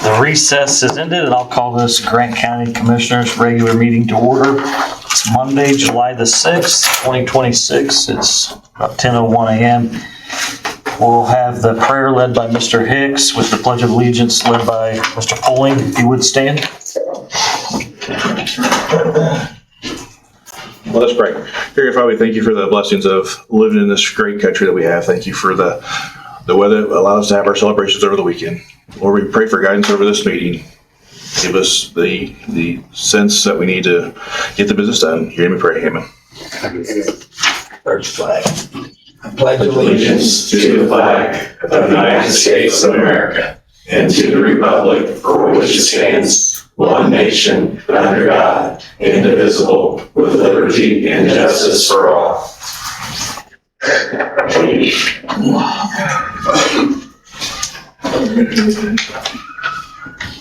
The recess is ended, and I'll call this Grant County Commissioners' regular meeting to order. It's Monday, July the 6th, 2026. It's about 10:01 a.m. We'll have the prayer led by Mr. Hicks with the Pledge of Allegiance led by Mr. Poling. If you would stand. Well, let's pray. Dear Father, we thank you for the blessings of living in this great country that we have. Thank you for the weather that allows us to have our celebrations over the weekend. Lord, we pray for guidance over this meeting. Give us the sense that we need to get the business done. Hear me pray. Amen. First flag. I pledge allegiance to the flag of the United States of America and to the republic for which it stands, one nation, under God, indivisible, with liberty and justice for all.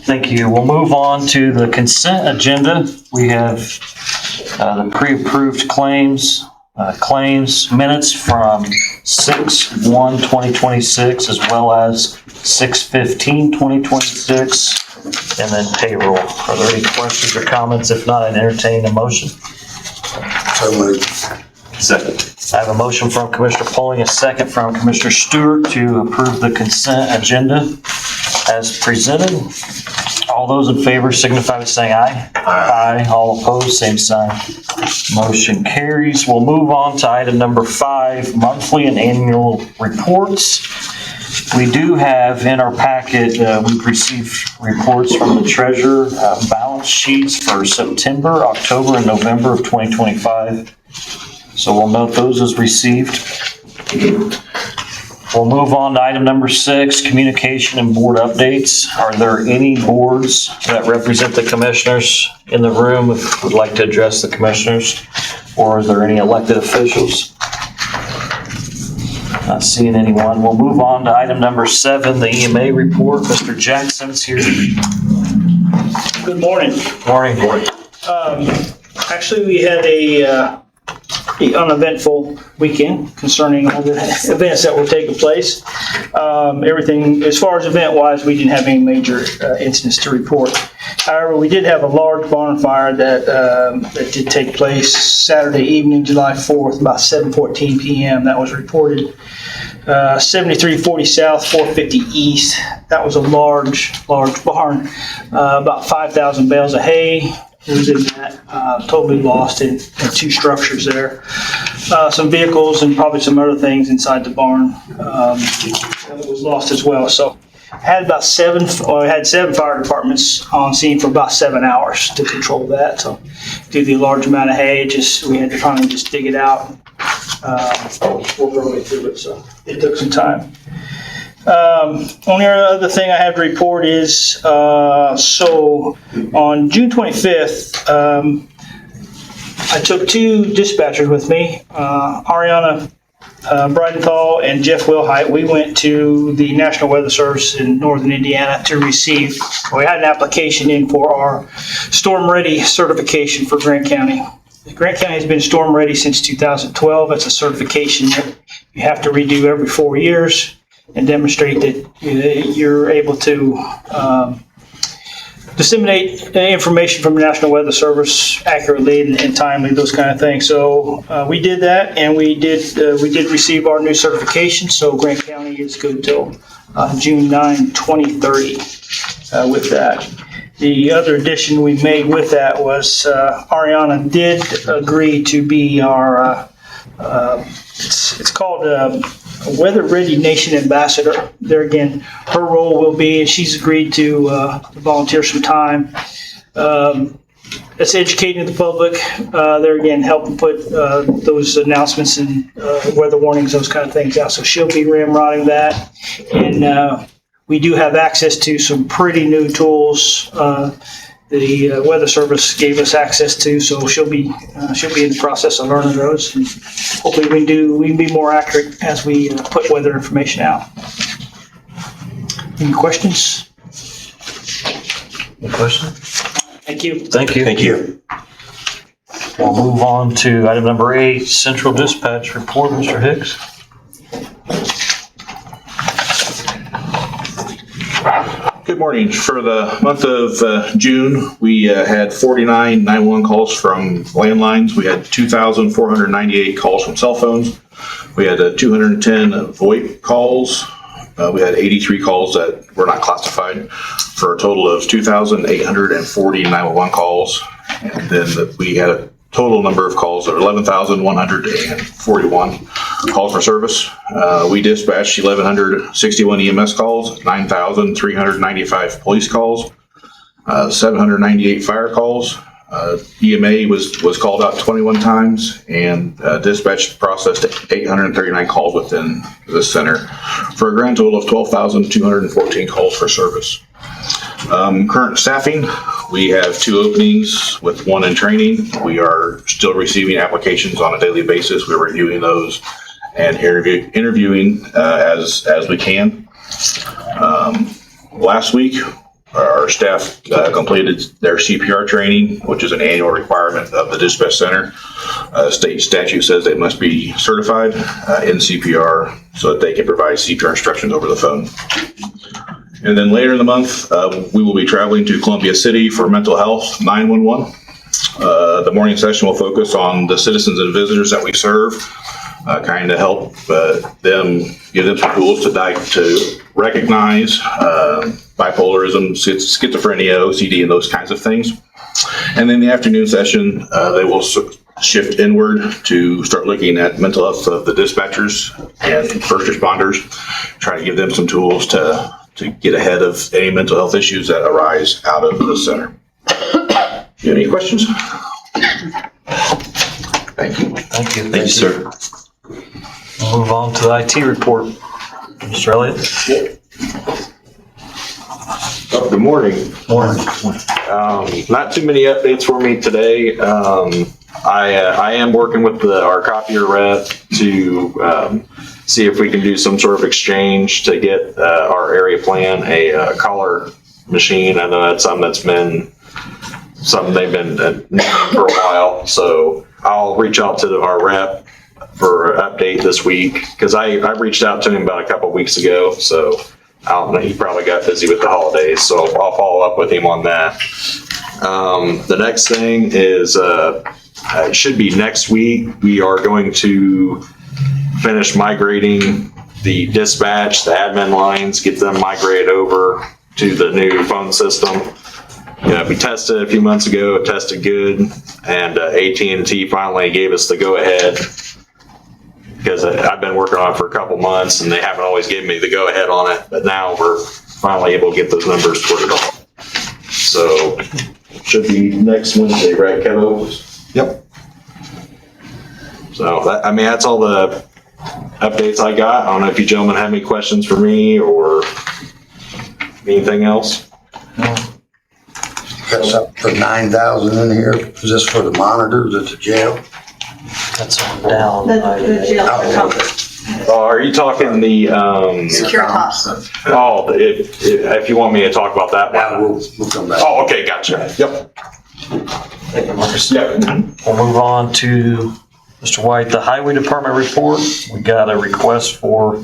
Thank you. We'll move on to the consent agenda. We have the pre-approved claims minutes from 6/1/2026 as well as 6/15/2026, and then payroll. Are there any questions or comments? If not, I'd entertain a motion. So moved. Second. I have a motion from Commissioner Poling, a second from Commissioner Stewart to approve the consent agenda as presented. All those in favor signify by saying aye. Aye. All opposed, same sign. Motion carries. We'll move on to item number 5, monthly and annual reports. We do have in our packet, we've received reports from the treasurer, balance sheets for September, October, and November of 2025. So we'll note those as received. We'll move on to item number 6, communication and board updates. Are there any boards that represent the commissioners in the room if would like to address the commissioners? Or is there any elected officials? Not seeing anyone. We'll move on to item number 7, the EMA report. Mr. Jackson's here. Good morning. Morning. Actually, we had an uneventful weekend concerning all the events that were taking place. Everything, as far as event-wise, we didn't have any major incidents to report. However, we did have a large barn fire that did take place Saturday evening, July 4th, about 7:14 p.m. That was reported. 7340 South, 450 East. That was a large barn. About 5,000 bales of hay was in that, totally lost in 2 structures there. Some vehicles and probably some other things inside the barn was lost as well. So had 7 fire departments on scene for about 7 hours to control that. So due to the large amount of hay, we had to kind of just dig it out. Work our way through it, so it took some time. Only other thing I have to report is, so on June 25th, I took 2 dispatchers with me, Ariana Bridenthal and Jeff Wilhite. We went to the National Weather Service in northern Indiana to receive, we had an application in for our Storm Ready certification for Grant County. Grant County has been storm ready since 2012. It's a certification that you have to redo every 4 years and demonstrate that you're able to disseminate information from the National Weather Service accurately and timely, those kind of things. So we did that, and we did receive our new certification. So Grant County is good till June 9, 2030 with that. The other addition we made with that was Ariana did agree to be our, it's called Weather Ready Nation Ambassador. There again, her role will be, and she's agreed to volunteer some time. That's educating the public. There again, helping put those announcements and weather warnings, those kind of things out. So she'll be ramrodding that. And we do have access to some pretty new tools. The Weather Service gave us access to, so she'll be in the process of learning those, and hopefully we can be more accurate as we put weather information out. Any questions? Any question? Thank you. Thank you. We'll move on to item number 8, Central Dispatch Report. Mr. Hicks. Good morning. For the month of June, we had 49 911 calls from landlines. We had 2,498 calls from cell phones. We had 210 VoIP calls. We had 83 calls that were not classified, for a total of 2,840 911 calls. And then we had a total number of calls of 11,141 calls for service. We dispatched 1,161 EMS calls, 9,395 police calls, 798 fire calls. EMA was called out 21 times, and dispatch processed 839 calls within the center, for a grand total of 12,214 calls for service. Current staffing, we have 2 openings with 1 in training. We are still receiving applications on a daily basis. We're reviewing those and interviewing as we can. Last week, our staff completed their CPR training, which is an annual requirement of the dispatch center. State statute says they must be certified in CPR so that they can provide CPR instructions over the phone. And then later in the month, we will be traveling to Columbia City for mental health 911. The morning session will focus on the citizens and visitors that we serve, kind of help them, give them some tools to recognize bipolarism, schizophrenia, OCD, and those kinds of things. And then the afternoon session, they will shift inward to start looking at mental health of the dispatchers and first responders, try to give them some tools to get ahead of any mental health issues that arise out of the center. You have any questions? Thank you. Thank you. Thank you, sir. We'll move on to the IT report. Mr. Elliott? Good morning. Morning. Not too many updates for me today. I am working with our copier rep to see if we can do some sort of exchange to get our area plan a collar machine. I know that's something they've been needing for a while. So I'll reach out to our rep for an update this week, because I reached out to him about a couple weeks ago. So I don't know, he probably got busy with the holidays. So I'll follow up with him on that. The next thing is it should be next week. We are going to finish migrating the dispatch, the admin lines, get them migrated over to the new phone system. We tested it a few months ago. It tested good, and AT&T finally gave us the go-ahead, because I've been working on it for a couple months and they haven't always given me the go-ahead on it. But now we're finally able to get those numbers sorted off. So should be next Wednesday, right, Kevin? Yep. So that's all the updates I got. I don't know if you gentlemen have any questions for me or anything else. Got something for 9,000 in here. Is this for the monitors at the jail? That's on down. The jail Oh, okay. Are you talking the, Securitas. if you want me to talk about that Yeah, one? we'll come back. Oh, okay, gotcha. Yep. Thank you, Marcus. Yep. We'll move on to Mr. White, the Highway Department report. We got a request for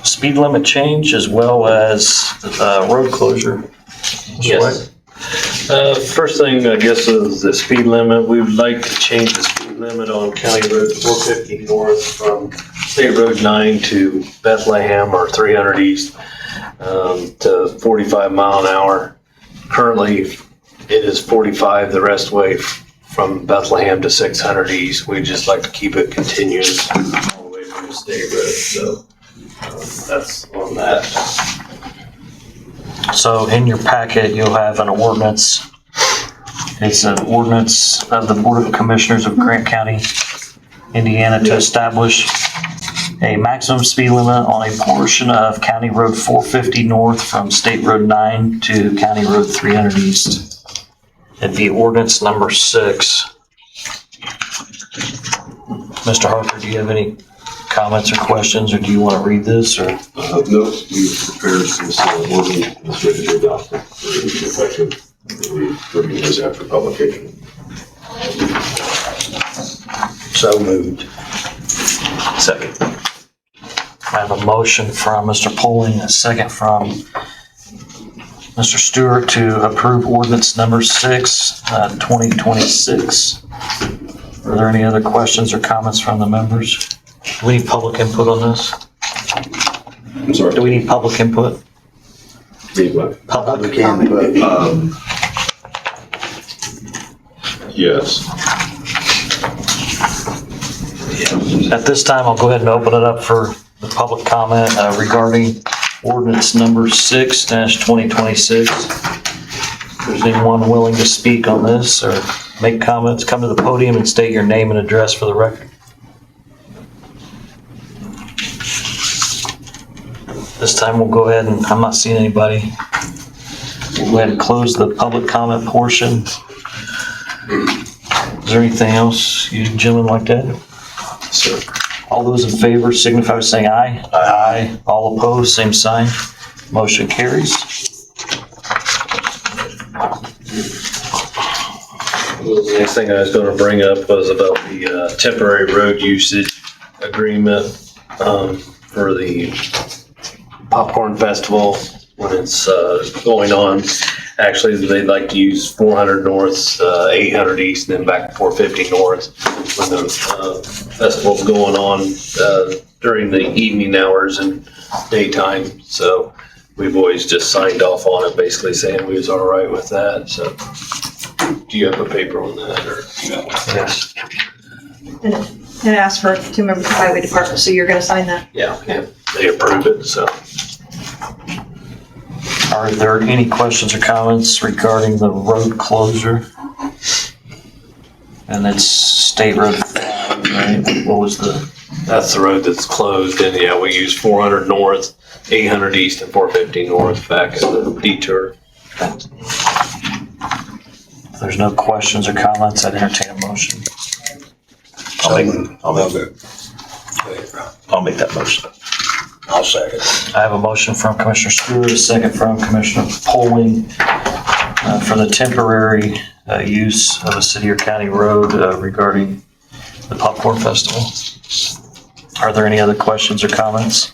speed limit change as well as road closure. Mr. White? First thing, I guess, is the speed limit. We would like to change the speed limit on County Road 450 North from State Road 9 to Bethlehem or 300 East to 45 mile an hour. Currently, it is 45 the rest way from Bethlehem to 600 East. We'd just like to keep it continuous all the way from the State Road. So that's on that. So in your packet, you'll have an ordinance. It's an ordinance of the Board of Commissioners of Grant County, Indiana, to establish a maximum speed limit on a portion of County Road 450 North from State Road 9 to County Road 300 East. It'd be ordinance number 6. Mr. Harper, do you have any comments or questions, or do you want to read this, or? No, we prepared this ordinance and it's ready to adopt it for effective 30 days after publication. So moved. Second. I have a motion from Mr. Poling, a second from Mr. Stewart to approve ordinance number 6, 2026. Are there any other questions or comments from the members? Do we need public input on this? I'm sorry. Do we need public input? Read what? Public Yes. At this time, I'll go ahead and open it up for the public comment regarding ordinance number 6-2026. If there's anyone willing to speak on this or make comments, come to the podium and state your name and address for the record. This time we'll go ahead and, I'm not seeing anybody. We'll go ahead and close the public comment portion. Is there anything else you gentlemen like to add? Sir. All those in favor signify by saying aye. Aye. All opposed, same sign. Motion carries. The next thing I was gonna bring up was about the temporary road usage agreement for the popcorn festival when it's going on. Actually, they'd like to use 400 north, 800 east, and then back to 450 north when the festival's going on during the evening hours and daytime. So we've always just signed off on it, basically saying we was all right with that. So do you have a paper on that or? Yes. And ask for 2 members of the highway department, so you're gonna sign that? Yeah, they approved it, so. Are there any questions or comments regarding the road closure? And it's State Road 5, right? What was the? That's the road that's closed, and yeah, we use 400 north, 800 east, and 450 north back at the detour. If there's no questions or comments, I'd entertain a motion. I'll make that motion. I'll second. I have a motion from Commissioner Stewart, a second from Commissioner Poling for the temporary use of a city or county road regarding the Popcorn Festival. Are there any other questions or comments?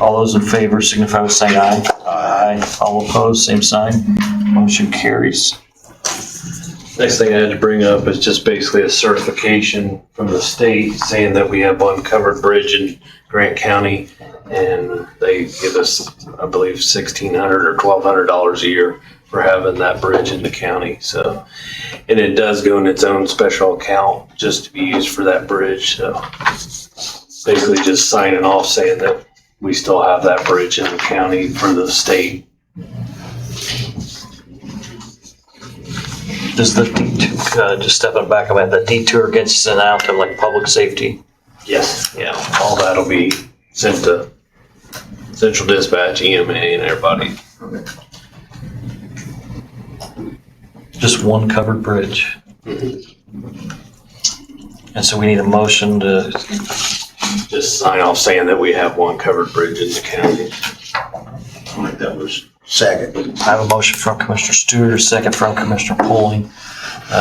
All those in favor signify by saying aye. Aye. All opposed, same sign. Motion carries. Next thing I had to bring up is just basically a certification from the state saying that we have one covered bridge in Grant County, and they give us, I believe, $1,600 or $1,200 a year for having that bridge in the county. So, and it does go in its own special account just to be used for that bridge. So, basically, just signing off saying that we still have that bridge in the county for the state. Does the detour, just stepping back a minute, the detour gets sent out to like public safety? Yes. Yeah, all that'll be sent to Central Dispatch, EMA, and everybody. Just one covered bridge. And so we need a motion to, Just sign off saying that we have one covered bridge in the county. I'll make that motion. Second. I have a motion from Commissioner Stewart, a second from Commissioner Poling,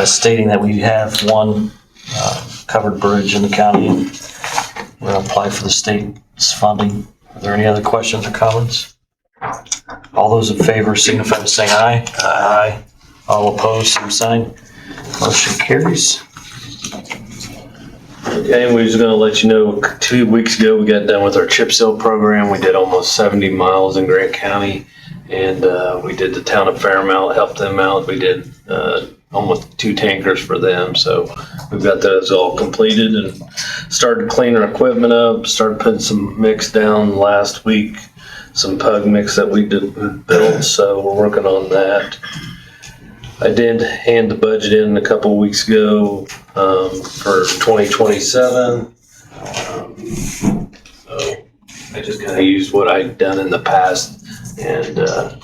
stating that we have one covered bridge in the county. We're going to apply for the state's funding. Are there any other questions or comments? All those in favor signify by saying aye. Aye. All opposed, same sign. Motion carries. Okay, and we was gonna let you know, 2 weeks ago, we got done with our chip seal program. We did almost 70 miles in Grant County, and we did the town of Fairmount, helped them out. We did almost 2 tankers for them, so we've got those all completed and started cleaning our equipment up, started putting some mix down last week, some pug mix that we did build, so we're working on that. I did hand the budget in a couple weeks ago for 2027. So I just kind of used what I'd done in the past, and the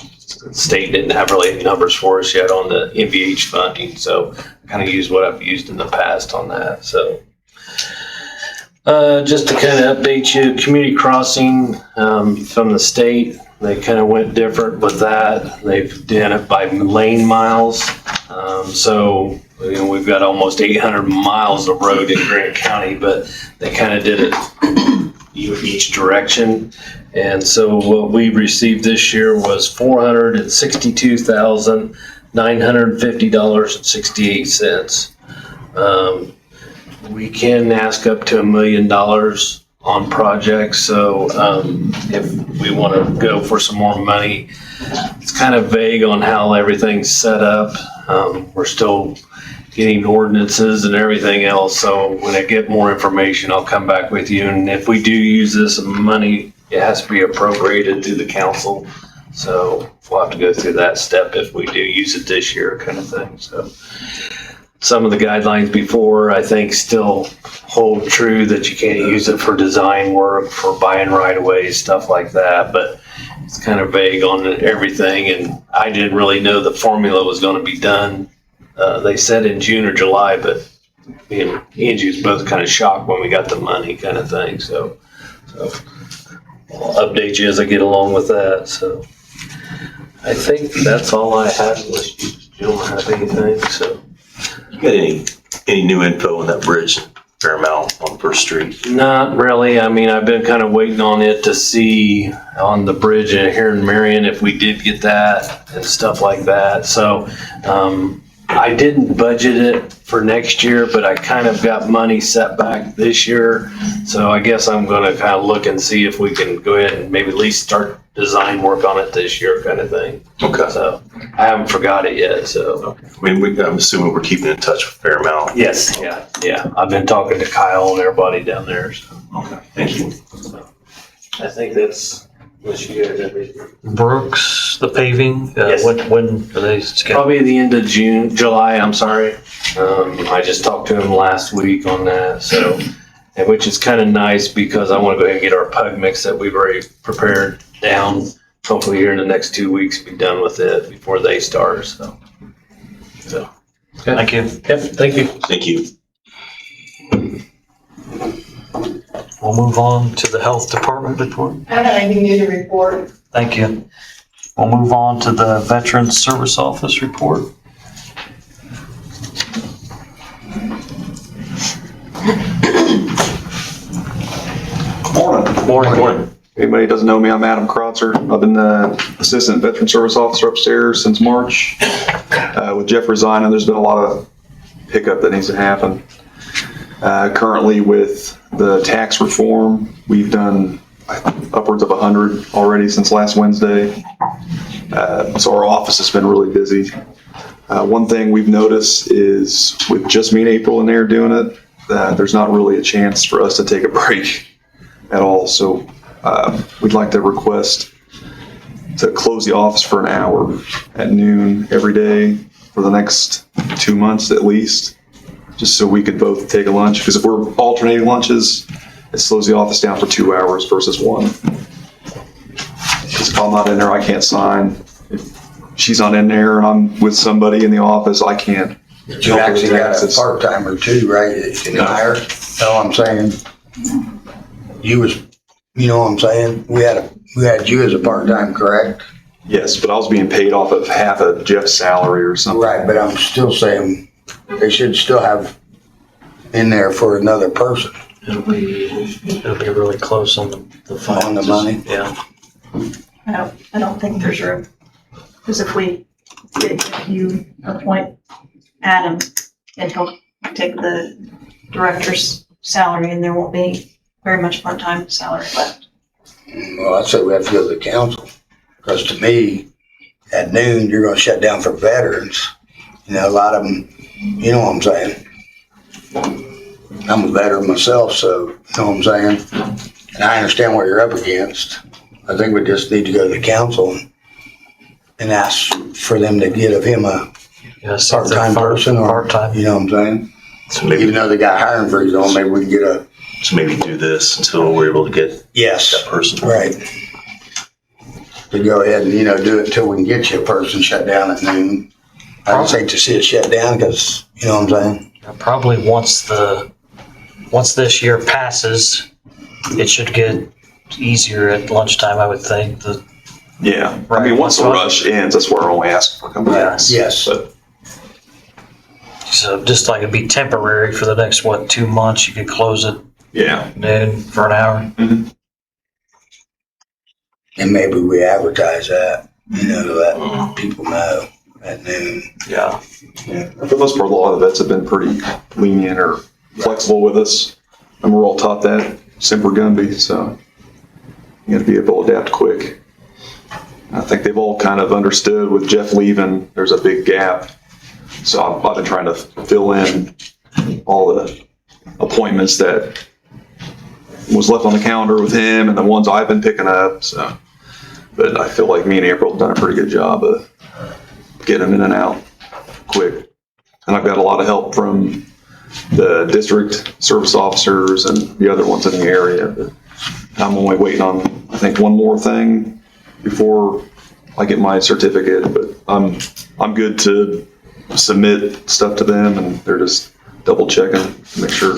state didn't have really any numbers for us yet on the NVH funding, so I kind of used what I've used in the past on that. So just to kind of update you, community crossing from the state, they kind of went different with that. They've done it by lane miles. So, you know, we've got almost 800 miles of road in Grant County, but they kind of did it each direction. And so what we received this year was $462,950.68. We can ask up to $1 million on projects. So if we want to go for some more money, it's kind of vague on how everything's set up. We're still getting ordinances and everything else. So when I get more information, I'll come back with you. And if we do use this money, it has to be appropriated to the council. So we'll have to go through that step if we do use it this year, kind of thing. So some of the guidelines before, I think, still hold true that you can't use it for design work, for buying right-of-ways, stuff like that. But it's kind of vague on everything. And I didn't really know the formula was going to be done. They said in June or July, but me and Angie was both kind of shocked when we got the money, kind of thing. So I'll update you as I get along with that. So I think that's all I had, unless you don't have anything. So You got any new info on that bridge, Fairmount on First Street? not really. I mean, I've been kind of waiting on it to see on the bridge here in Marion if we did get that and stuff like that. So I didn't budget it for next year, but I kind of got money set back this year. So I guess I'm going to kind of look and see if we can go ahead and maybe at least start design work on it this year, kind of thing. Okay. So I haven't forgot it yet. So I mean, I'm assuming we're keeping in touch with Fairmount. yes, yeah. I've been talking to Kyle and everybody down there. So Okay, thank you. I think that's what you guys have. Brooks, the paving, Yes. when are they scheduled? Probably the end of July, I'm sorry. I just talked to him last week on that, so, and which is kind of nice because I want to go ahead and get our pug mix that we've already prepared down. Hopefully here in the next 2 weeks, be done with it before they start, so. Thank you. Yep, thank you. Thank you. We'll move on to the health department report. I don't have anything new to report. Thank you. We'll move on to the Veterans Service Office report. Morning. Anybody doesn't know me, I'm Adam Krotzer. I've been the Assistant Veteran Service Officer upstairs since March. With Jeff resigning, there's been a lot of hiccup that needs to happen. Currently with the tax reform, we've done upwards of 100 already since last Wednesday. So our office has been really busy. One thing we've noticed is with just me and April in there doing it, there's not really a chance for us to take a break at all. So we'd like to request to close the office for an hour at noon every day for the next 2 months at least, just so we could both take a lunch. Because if we're alternating lunches, it slows the office down for 2 hours versus 1. Because if I'm not in there, I can't sign. If she's not in there and I'm with somebody in the office, I can't. You actually got a part-timer too, right, that you can hire? Know what I'm saying? You was, you know what I'm saying? We had you as a part-time, correct? Yes, but I was being paid off of half of Jeff's salary or something. Right, but I'm still saying they should still have in there for another person. It'll be really close on the finances. On the money? Yeah. I don't think there's room. Because if you appoint Adam, and he'll take the director's salary and there won't be very much part-time salary left. Well, I'd say we have to go to the council. Because to me, at noon, you're gonna shut down for veterans. You know, a lot of them, you know what I'm saying? I'm a veteran myself, so, you know what I'm saying? And I understand what you're up against. I think we just need to go to the council and ask for them to get of him a Yes. part-time person or, Part-time. you know what I'm saying? So maybe, Even though they got hiring freeze on, maybe we can get a, so maybe do this until we're able to get yes, that person. right. To go ahead and, you know, do it until we can get you a person shut down at noon. I just hate to see it shut down because, you know what I'm saying? Probably once this year passes, it should get easier at lunchtime, I would think. Yeah, I mean, once the rush ends, that's where I only ask for coming back. Yes. But So just like it'd be temporary for the next, 2 months, you could close it Yeah. noon for an hour. And maybe we advertise that, to let people know at noon. Yeah. Yeah. For the most part, a lot of the vets have been pretty lenient or flexible with us. And we're all taught that Semper Gumby, so you got to be able to adapt quick. I think they've all kind of understood with Jeff leaving, there's a big gap. So I've been trying to fill in all the appointments that was left on the calendar with him and the ones I've been picking up. So, but I feel like me and April have done a pretty good job of getting them in and out quick. And I've got a lot of help from the district service officers and the other ones in the area. But I'm only waiting on, I think, one more thing before I get my certificate. But I'm good to submit stuff to them, and they're just double checking to make sure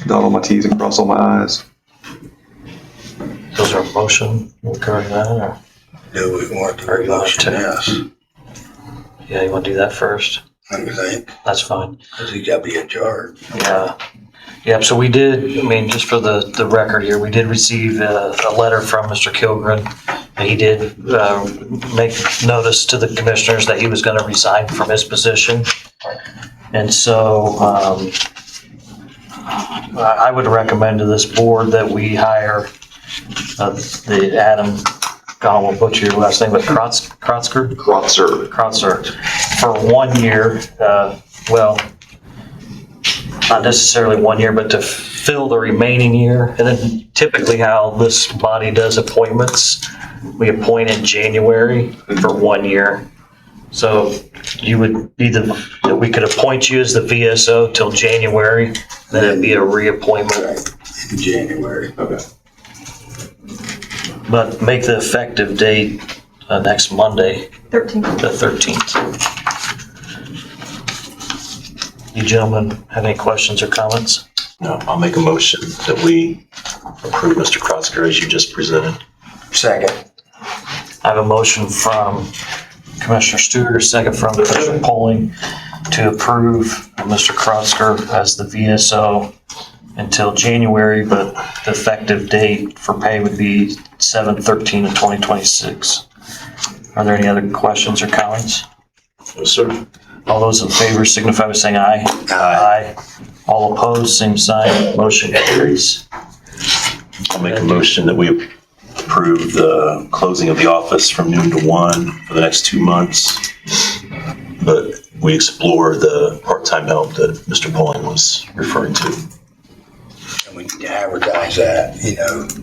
dot all my T's and cross all my I's. Those are a motion regarding that, or? Do we want to Or you want motion? to? Yes, Yeah, you want to do that first? I think, That's fine. because he got to be in charge. Yeah. Yeah, so we did, just for the record here, we did receive a letter from Mr. Kilgren. He did make notice to the commissioners that he was going to resign from his position. And so I would recommend to this board that we hire the Adam, God, we'll butcher your last name, but Krotzker? Krotzer for 1 year, not necessarily 1 year, but to fill the remaining year. And then typically how this body does appointments, we appoint in January for 1 year. So you would be we could appoint you as the VSO till January, then it'd be a reappointment. In January. Okay. But make the effective date next Monday, 13. the 13th. You gentlemen have any questions or comments? No, I'll make a motion that we approve Mr. Krotzker as you just presented. Second. I have a motion from Commissioner Stewart, a second from Commissioner Polling to approve Mr. Krotzker as the VSO until January, but the effective date for pay would be 7/13/2026. Are there any other questions or comments? Yes, sir. All those in favor signify by saying aye. Aye. All opposed, same sign. Motion carries. I'll make a motion that we approve the closing of the office from noon to 1 for the next 2 months. But we explore the part-time help that Mr. Pullen was referring to. And we need to advertise that,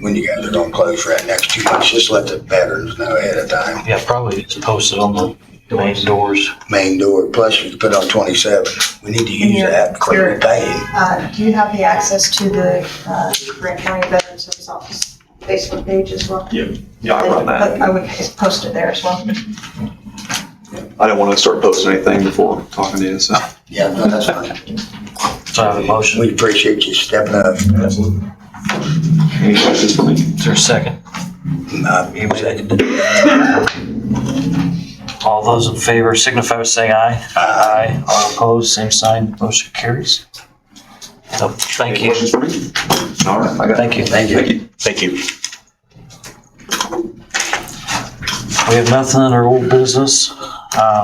when you guys are going to close for that next 2 months. Just let the veterans know ahead of time. Yeah, probably it's posted on the main doors. Main door, plus you can put on 27. We need to use that for Here. paying. Do you have the access to the Grant County Veterans Service Office Facebook page as well? Yeah, I run that. I would post it there as well. I don't want to start posting anything before talking to you, so. Yeah, no, that's fine. So I have a motion. We appreciate you stepping up. Absolutely. Any questions for me? Is there a second? You seconded. All those in favor signify by saying aye. Aye. All opposed, same sign. Motion carries. So, thank Any you. questions for me? All right, I got it. Thank you. Thank you. Thank you. We have nothing under old business.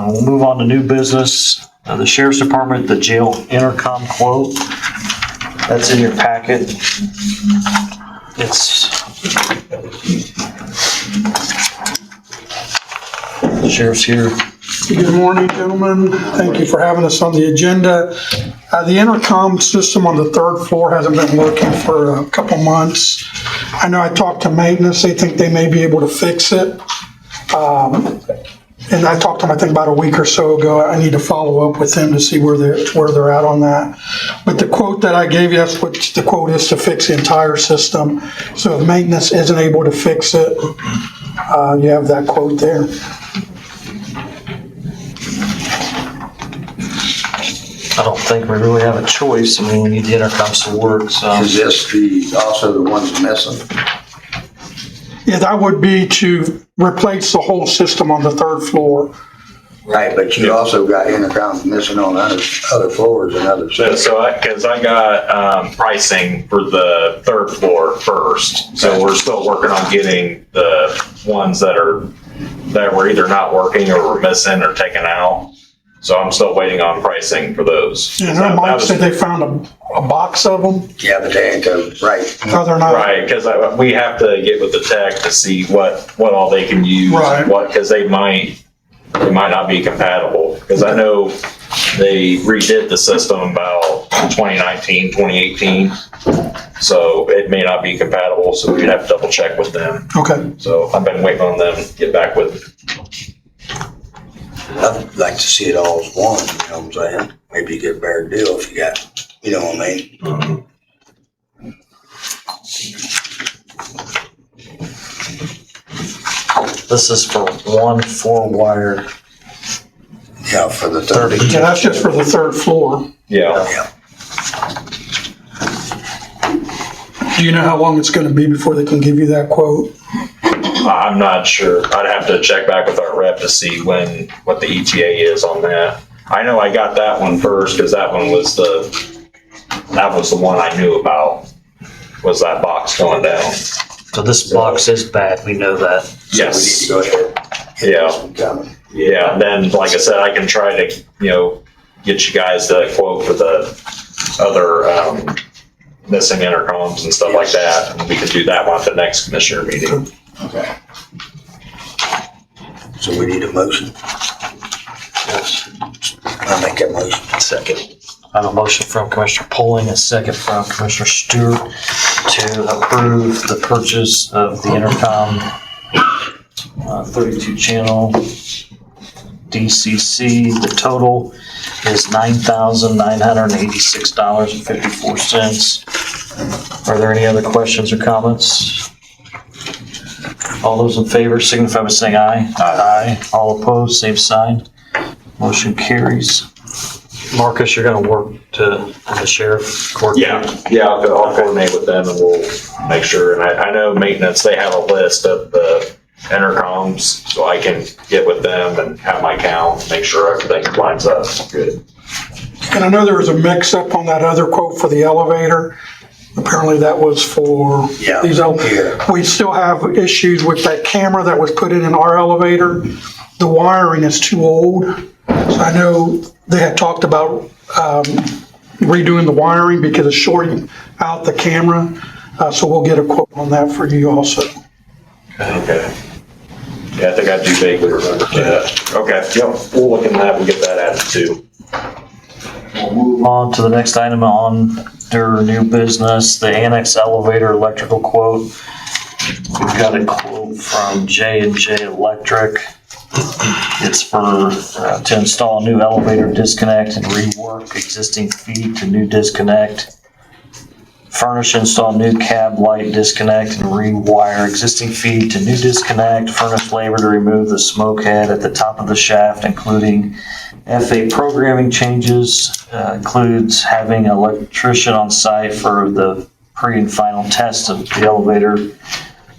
We'll move on to new business. The Sheriff's Department, the jail intercom quote. That's in your packet. It's the sheriff's here. Good morning, gentlemen. Thank you for having us on the agenda. The intercom system on the third floor hasn't been working for a couple months. I know I talked to maintenance. They think they may be able to fix it. And I talked to them, I think, about a week or so ago. I need to follow up with them to see where they're at on that. But the quote that I gave you, that's what the quote is, to fix the entire system. So if maintenance isn't able to fix it, you have that quote there. I don't think we really have a choice. I mean, we need the intercoms to work, so. Is this also the ones missing? Yeah, that would be to replace the whole system on the third floor. Right, but you also got intercoms missing on other floors and other. Cause I got, pricing for the third floor first. So we're still working on getting the ones that were either not working or were missing or taken out. So I'm still waiting on pricing for those. And Mike said they found a box of them. Yeah, but they ain't right. No, they're not. Right, because we have to get with the tech to see what all they can use. Right. Because they might not be compatible. Because I know they redid the system about 2019, 2018. So it may not be compatible, so we'd have to double check with them. Okay. So I've been waiting on them to get back with. I'd like to see it all as one, you know what I'm saying? Maybe you get a better deal if you got, you know what I mean? This is for one 4-wire. Yeah, for the 30. Yeah, that's just for the third floor. Yeah. Yeah. Do you know how long it's gonna be before they can give you that quote? I'm not sure. I'd have to check back with our rep to see what the ETA is on that. I know I got that one first because that was the one I knew about, was that box going down. So this box is bad, we know that. Yes. We need to go ahead. Yeah. Coming. Yeah, and then, like I said, I can try to, get you guys the quote for the other, missing intercoms and stuff like that. And we could do that one at the next commissioner meeting. Okay. So we need a motion. Yes. I'll make that motion. Second. I have a motion from Commissioner Poling, a second from Commissioner Stewart to approve the purchase of the intercom 32 channel DCC. The total is $9,986.54. Are there any other questions or comments? All those in favor signify by saying aye. Aye. All opposed, same sign. Motion carries. Marcus, you're gonna work to the sheriff court? Yeah, I'll coordinate with them and we'll make sure. And I know maintenance, they have a list of the intercoms, so I can get with them and have my count, make sure everything lines up good. And I know there was a mix-up on that other quote for the elevator. Apparently that was for Yeah. these. We still have issues with that camera that was put in our elevator. The wiring is too old. So I know they had talked about redoing the wiring because it's shorting out the camera. So we'll get a quote on that for you also. Okay. Yeah, I think I do vaguely remember that. Okay, yep, we'll look into that, we'll get that added too. We'll move on to the next item under new business, the annex elevator electrical quote. We've got a quote from J&J Electric. It's for to install a new elevator disconnect and rework existing feed to new disconnect. Furnish, install new cab light disconnect and rewire existing feed to new disconnect. Furnish labor to remove the smoke head at the top of the shaft, including FA programming changes. Includes having an electrician on site for the pre and final test of the elevator,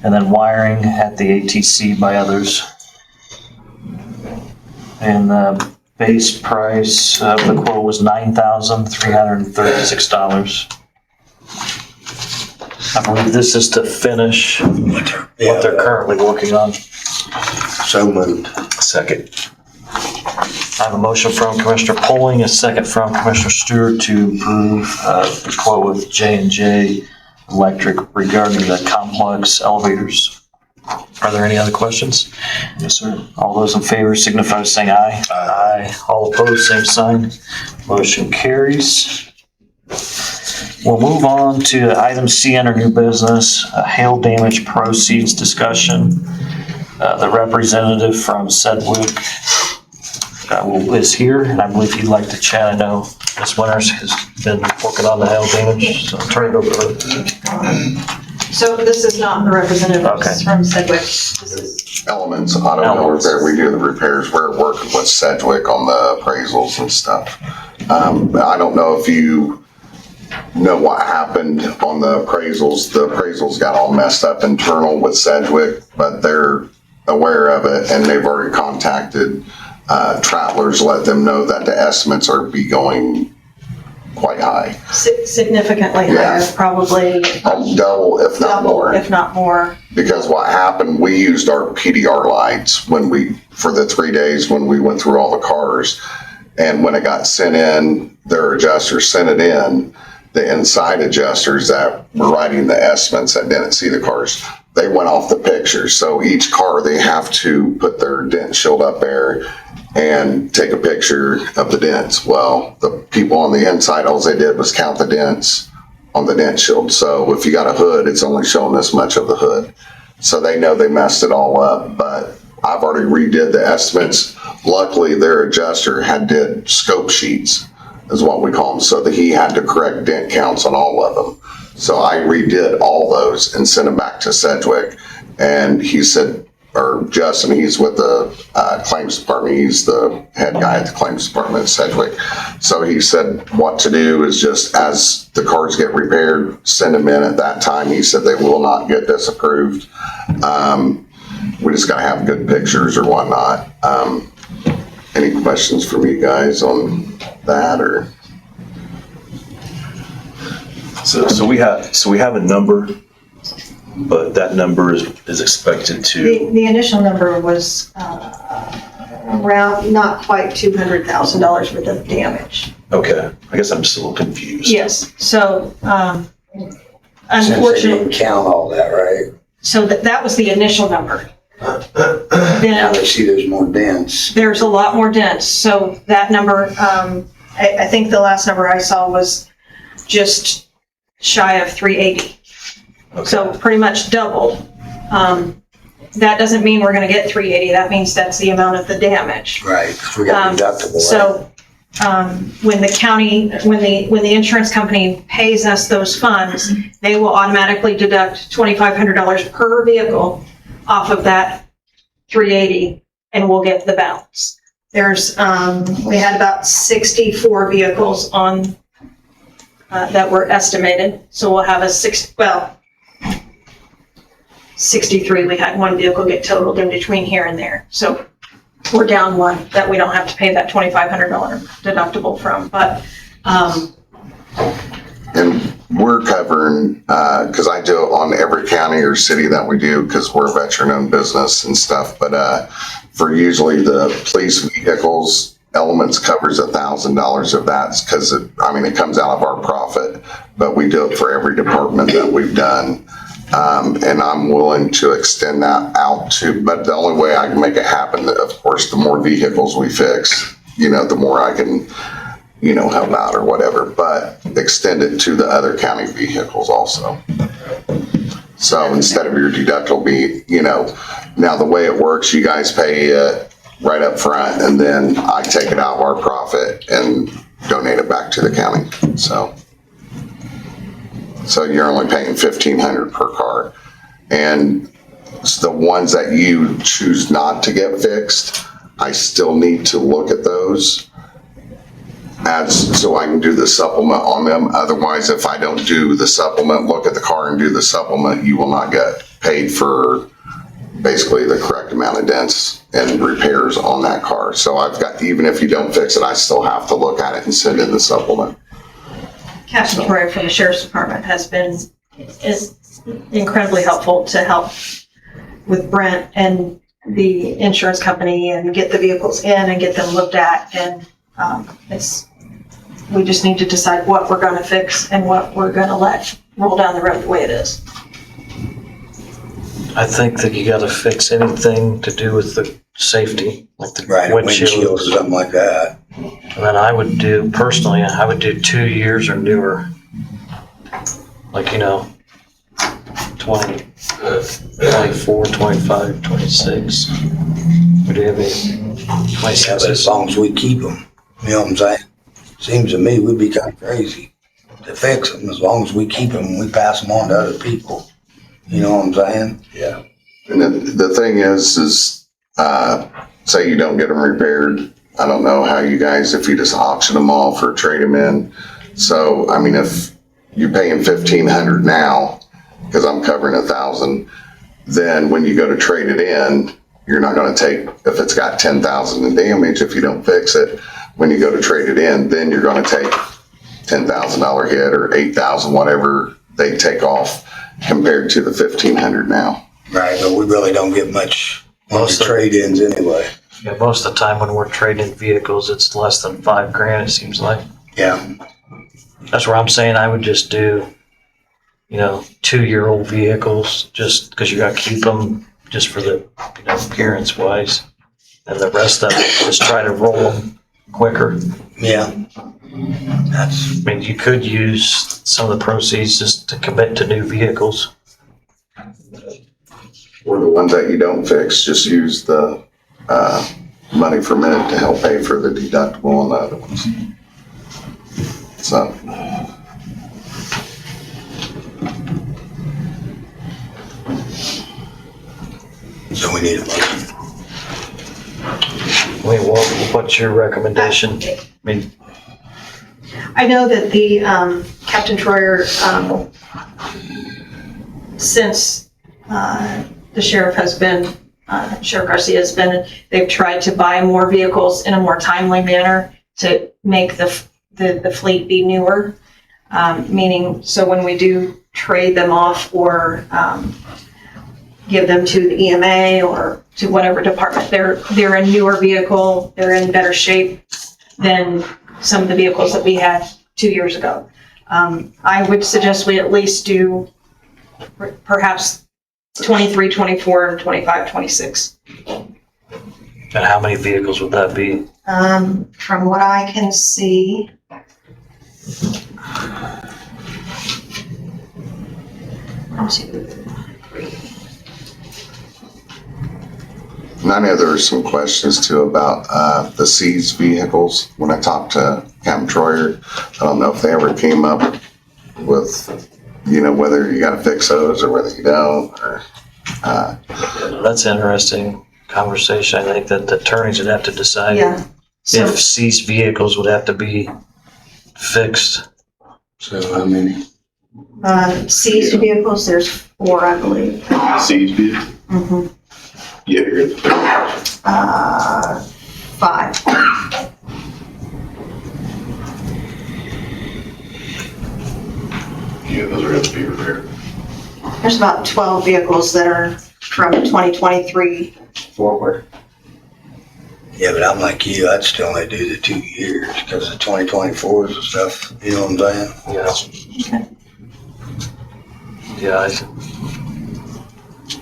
and then wiring at the ATC by others. And the base price of the quote was $9,336. I believe this is to finish what they're currently working on. So moved. Second. I have a motion from Commissioner Poling, a second from Commissioner Stewart to approve the quote with J&J Electric regarding the complex elevators. Are there any other questions? Yes, sir. All those in favor signify by saying aye. Aye. All opposed, same sign. Motion carries. We'll move on to item C under new business, hail damage proceeds discussion. The representative from Sedgwick is here, and I believe he'd like to chat. I know Ms. Winters has been working on the hail damage, so I'll turn it over to her. So this is not the representative Okay. from Sedgwick. This is Elements Auto Elements. Repair. We do the repairs. We're working with Sedgwick on the appraisals and stuff. I don't know if you know what happened on the appraisals. The appraisals got all messed up internal with Sedgwick, but they're aware of it and they've already contacted travelers, let them know that the estimates are be going quite high. Significantly Yeah. higher, probably Double, if not double, more. if not more. Because what happened, we used our PDR lights for the 3 days when we went through all the cars. And when it got sent in, their adjusters sent it in, the inside adjusters that were writing the estimates that didn't see the cars, they went off the pictures. So each car, they have to put their dent shield up there and take a picture of the dents. Well, the people on the inside, all they did was count the dents on the dent shield. So if you got a hood, it's only showing this much of the hood. So they know they messed it all up, but I've already redid the estimates. Luckily, their adjuster did scope sheets, is what we call them, so that he had to correct dent counts on all of them. So I redid all those and sent them back to Sedgwick. And he said, or Justin, he's with the claims department. He's the head guy at the claims department at Sedgwick. So he said what to do is just as the cars get repaired, send them in at that time. He said they will not get disapproved. We just got to have good pictures or whatnot. Any questions from you guys on that or? So we have a number, but that number is expected to, The initial number was around, not quite $200,000 worth of damage. okay, I guess I'm just a little confused. Yes, so Since they unfortunately, didn't count all that, right? so that was the initial number. Now Then they see there's more dents. there's a lot more dents, so that number, I think the last number I saw was just shy of 380. So pretty much doubled. That doesn't mean we're gonna get 380, that means that's the amount of the damage. Right, 'cause we got deductible, right? So, when the county, when the insurance company pays us those funds, they will automatically deduct $2,500 per vehicle off of that 380, and we'll get the balance. There's, we had about 64 vehicles on, that were estimated, so we'll have 63, we had one vehicle get totaled in between here and there. So we're down one that we don't have to pay that $2,500 deductible from, but, And we're covering, because I do it on every county or city that we do, because we're a veteran-owned business and stuff. But for usually the police vehicles, Elements covers $1,000 of that, because it comes out of our profit. But we do it for every department that we've done. And I'm willing to extend that out to, but the only way I can make it happen, of course, the more vehicles we fix, the more I can help out or whatever, but extend it to the other county vehicles also. So instead of your deductible now the way it works, you guys pay it right up front, and then I take it out of our profit and donate it back to the county. So you're only paying $1,500 per car. And the ones that you choose not to get fixed, I still need to look at those so I can do the supplement on them. Otherwise, if I don't do the supplement, look at the car and do the supplement, you will not get paid for basically the correct amount of dents and repairs on that car. So even if you don't fix it, I still have to look at it and send in the supplement. Captain Torrey from the Sheriff's Department is incredibly helpful to help with Brent and the insurance company and get the vehicles in and get them looked at. And we just need to decide what we're going to fix and what we're going to let roll down the road the way it is. I think that you gotta fix anything to do with the safety, like the Right, a windshield or windshields. something like that. And then I would do 2 years or newer. Like, 20, 24, 25, 26. Would you have any Yeah, but as 26? long as we keep them, you know what I'm saying? Seems to me we'd be kind of crazy to fix them. As long as we keep them, we pass them on to other people. You know what I'm saying? Yeah. And then the thing is say you don't get them repaired. I don't know how you guys, if you just auction them off or trade them in. So, if you're paying $1,500 now, because I'm covering $1,000, then when you go to trade it in, you're not gonna take, if it's got 10,000 in damage, if you don't fix it, when you go to trade it in, then you're gonna take $10,000 hit or 8,000, whatever they take off compared to the 1,500 now. Right, but we really don't get much on the Most of- trade-ins anyway. Yeah, most of the time when we're trading vehicles, it's less than $5,000, it seems like. Yeah, That's where I'm saying I would just do, 2-year-old vehicles, just because you gotta keep them just for the, appearance wise. And the rest of it, just try to roll them quicker. yeah. That's, I mean, you could use some of the proceeds just to commit to new vehicles. Or the ones that you don't fix, just use the, money from it to help pay for the deductible on the other ones. So, so we need a motion. I mean, what's your recommendation? I mean, I know that the, Captain Troyer, since, the sheriff has been, Sheriff Garcia has been, they've tried to buy more vehicles in a more timely manner to make the fleet be newer. Meaning, so when we do trade them off or, give them to the EMA or to whatever department, they're a newer vehicle, they're in better shape than some of the vehicles that we had 2 years ago. I would suggest we at least do perhaps 23, 24, and 25, 26. and how many vehicles would that be? From what I can see, one, two, three. and I know there were some questions too about, the seized vehicles. When I talked to Captain Troyer, I don't know if they ever came up with, whether you gotta fix those or whether you don't, or, That's an interesting conversation. I think that the attorneys would have to decide Yeah. So if seized vehicles would have to be fixed. So how many? seized vehicles, there's 4, I believe. Seized vehicle? Mhm. Yeah, you're at the 5. yeah, those are going to be repaired. There's about 12 vehicles that are from 2023 forward. Yeah, but I'm like you, I'd still only do the 2 years because the 2024s and stuff, you know what I'm saying? Yeah. Yeah,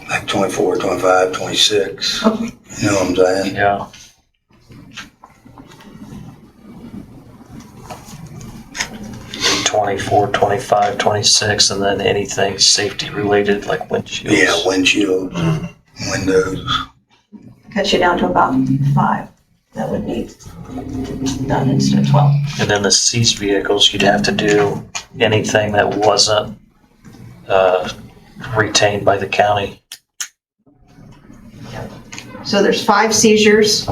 Like 24, 25, 26, Okay. you know what I'm saying? yeah. Maybe 24, 25, 26, and then anything safety related like windshields. Yeah, windshields, windows. Cuts you down to about 5 that would need done instead of 12. And then the seized vehicles, you'd have to do anything that wasn't retained by the county. So there's 5 seizures.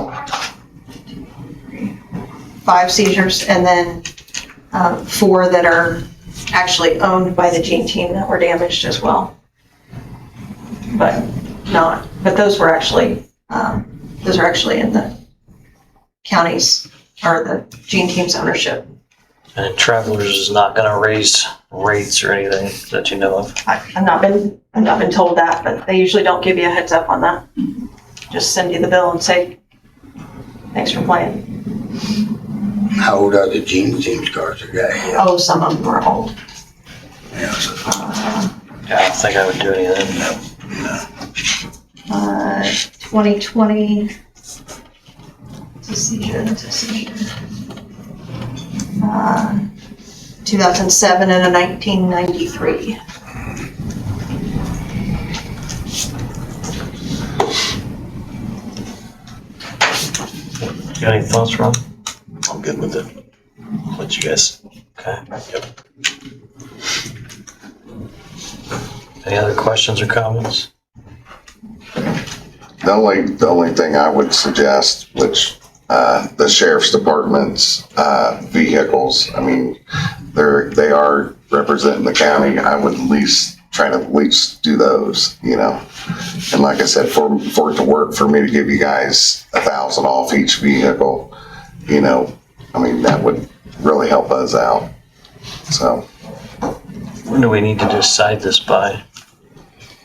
5 seizures, and then 4 that are actually owned by the Gene Team that were damaged as well. But those are actually in the county's, or the Gene Team's ownership. And Travelers is not gonna raise rates or anything that you know of. I've not been told that, but they usually don't give you a heads up on that. Just send you the bill and say, thanks for playing. How old are the Gene Team's cars? Are they? Oh, some of them are old. Yeah, so, Yeah, I don't think I would do any of them. 2020. It's a seizure. 2007 and a 1993. Got any thoughts, Ron? I'm good with it. I'll let you guys. Okay. Yep. Any other questions or comments? the only thing I would suggest, which, the sheriff's department's, vehicles, I mean, they are representing the county. I would at least try to at least do those, you know. And like I said, for it to work, for me to give you guys 1,000 off each vehicle, you know, I mean, that would really help us out. So, When do we need to decide this by?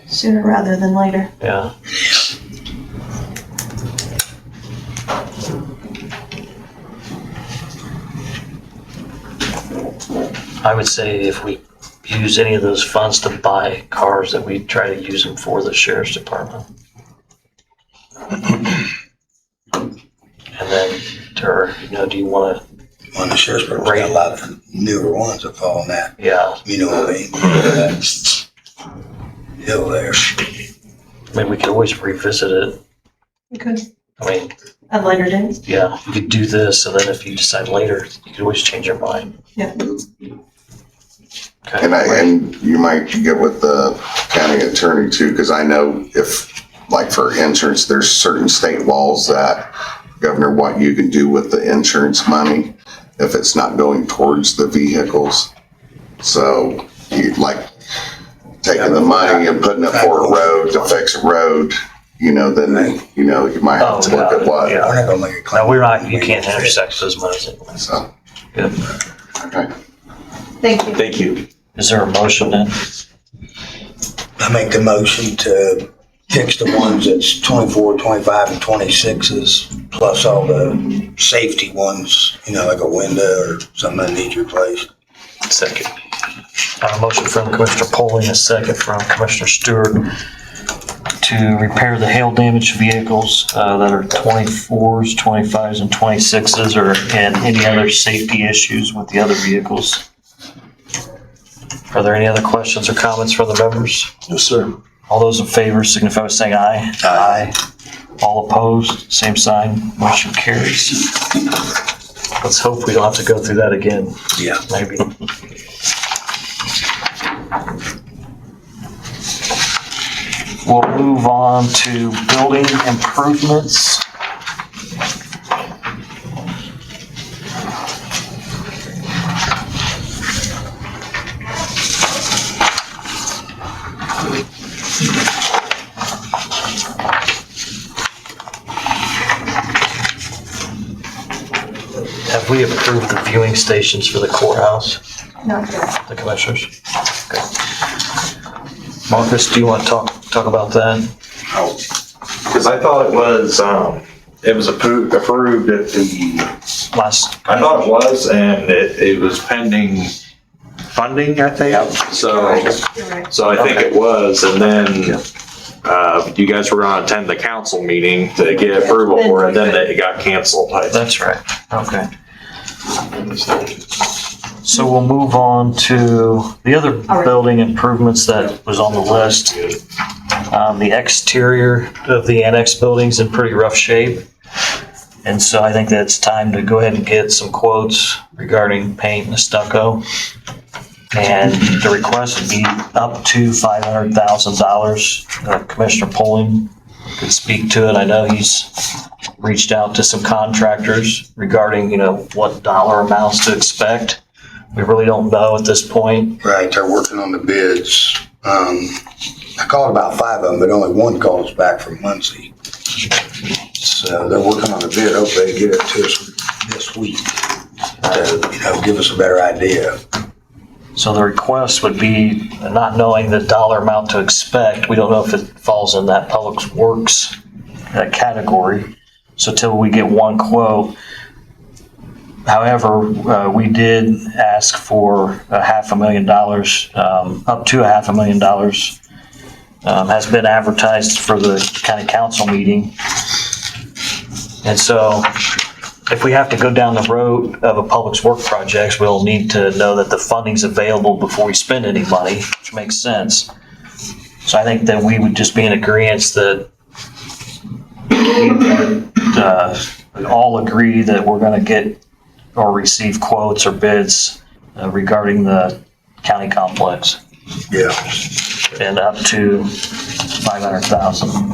Sooner rather than later. Yeah. I would say if we use any of those funds to buy cars, that we try to use them for the sheriff's department. And then, or, you know, do you want to, On the sheriff's department, we got a lot of newer ones that fall in that, yeah, you know what I mean? That's hill there. I mean, we could always revisit it. Okay. I mean, At later dates? yeah, you could do this, and then if you decide later, you could always change your mind. Yeah. Okay. and you might get with the county attorney too, because I know if, like for insurance, there's certain state laws that governor what you can do with the insurance money if it's not going towards the vehicles. So you like taking the money and putting it for a road to fix a road, you know, then, you know, you might have to look at what. Yeah. We're not gonna make a claim. No, we're not, you can't intersect those monies anyway. So, Good. okay. Thank you. Thank you. Is there a motion then? I make the motion to fix the ones that's 24, 25, and 26s, plus all the safety ones, you know, like a window or something that needs replaced. Second. A motion from Commissioner Poling, a second from Commissioner Stewart to repair the hail damaged vehicles that are 24s, 25s, and 26s, or and any other safety issues with the other vehicles. Are there any other questions or comments from the members? No, sir. All those in favor signify by saying aye. Aye. All opposed, same sign, motion carries. Let's hope we don't have to go through that again. Yeah. Maybe. We'll move on to building improvements. Have we approved the viewing stations for the courthouse, Not yet. the commissioners? Okay. Marcus, do you want to talk about that? Because I thought it was approved at the, Last, I thought it was, and it was pending funding, I think. So, You're right. so I think it was, and then, you guys were gonna attend the council meeting to get approval for it, then it got canceled. that's right, okay. So we'll move on to the other All right. building improvements that was on the list. The exterior of the annex building's in pretty rough shape. And so I think that it's time to go ahead and get some quotes regarding paint and stucco. And the request would be up to $500,000. Commissioner Poling could speak to it. I know he's reached out to some contractors regarding, you know, what dollar amounts to expect. We really don't know at this point. Right, they're working on the bids. I called about 5 of them, but only one called us back from Muncie. So they're working on the bid, hope they get it to us this week to, you know, give us a better idea. So the request would be, not knowing the dollar amount to expect, we don't know if it falls in that public works category. So till we get one quote. However, we did ask for $500,000, up to $500,000. Has been advertised for the county council meeting. And so if we have to go down the road of a public work projects, we'll need to know that the funding's available before we spend any money, which makes sense. So I think that we would just be in agreement that we all agree that we're gonna get or receive quotes or bids regarding the county complex. Yeah. And up to 500,000.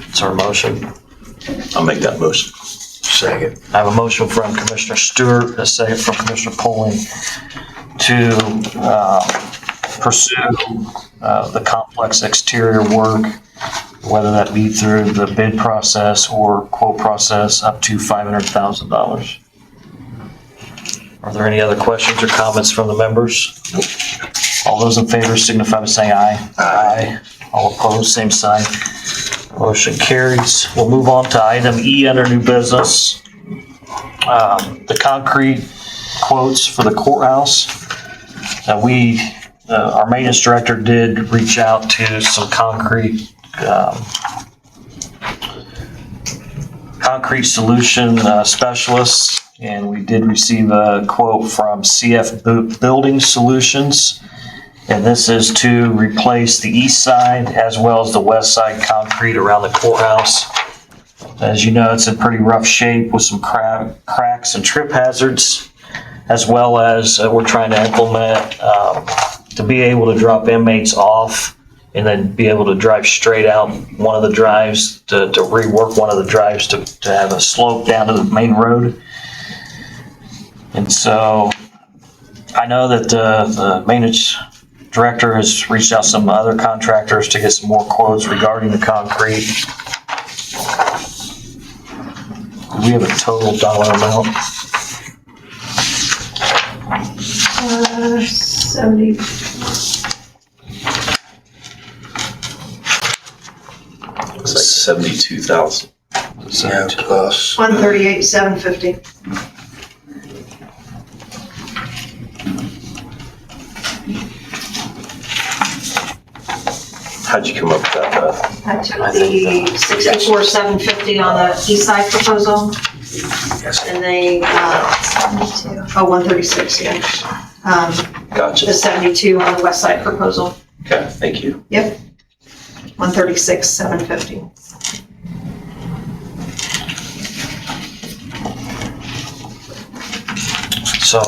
It's our motion. I'll make that motion. Second. I have a motion from Commissioner Stewart, a second from Commissioner Poling to pursue the complex exterior work, whether that be through the bid process or quote process, up to $500,000. Are there any other questions or comments from the members? All those in favor signify by saying aye. Aye. All opposed, same sign. Motion carries. We'll move on to item E under new business. The concrete quotes for the courthouse. Our maintenance director did reach out to some concrete solution specialists, and we did receive a quote from CF Building Solutions. And this is to replace the east side as well as the west side concrete around the courthouse. As you know, it's in pretty rough shape with some cracks and trip hazards, as well as we're trying to implement to be able to drop inmates off and then be able to drive straight out one of the drives to rework one of the drives to have a slope down to the main road. And so I know that the maintenance director has reached out to some other contractors to get some more quotes regarding the concrete. Do we have a total dollar amount? 70. It's like 72,000. Yeah, plus. 138,750. How'd you come up with that, Beth? I took the 64,750 on the east side proposal, and they, 136, yeah. Gotcha. The 72 on the west side proposal. Okay, thank you. Yep. 136,750. So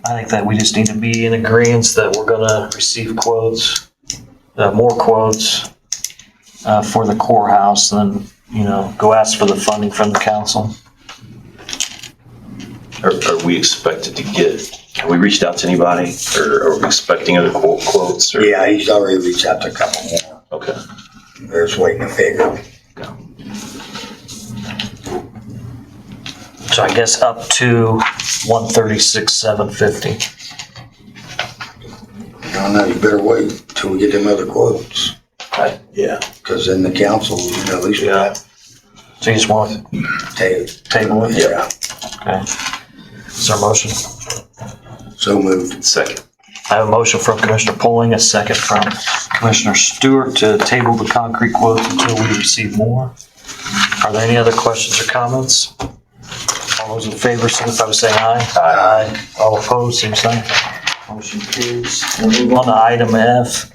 I think that we just need to be in agreement that we're gonna receive quotes, more quotes for the courthouse, and then, go ask for the funding from the council. Are we expected to have we reached out to anybody, or are we expecting other quotes? Or? Yeah, he's already reached out to a couple more. Okay. They're just waiting to figure. So I guess up to 136,750. I don't know, you better wait till we get them other quotes. Yeah. Cause then the council, at least we have So you just want to table it? Yeah, Okay. Is there a motion? so moved. Second. I have a motion from Commissioner Polling, a second from Commissioner Stewart to table the concrete quotes until we receive more. Are there any other questions or comments? All those in favor signify by saying aye. Aye. All opposed, same sign. Motion carries. We'll move on to item F,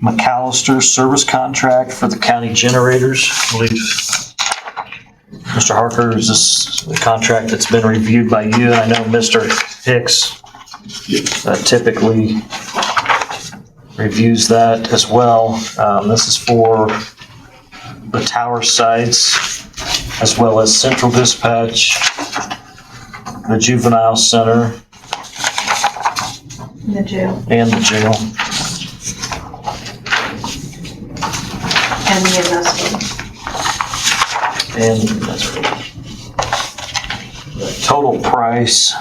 McAllister Service Contract for the county generators. I believe, Mr. Harker, is this the contract that's been reviewed by you? I know Mr. Hicks typically reviews that as well. This is for the tower sites as well as central dispatch, the juvenile center, In the jail. and the jail. And the investment. And that's the total price.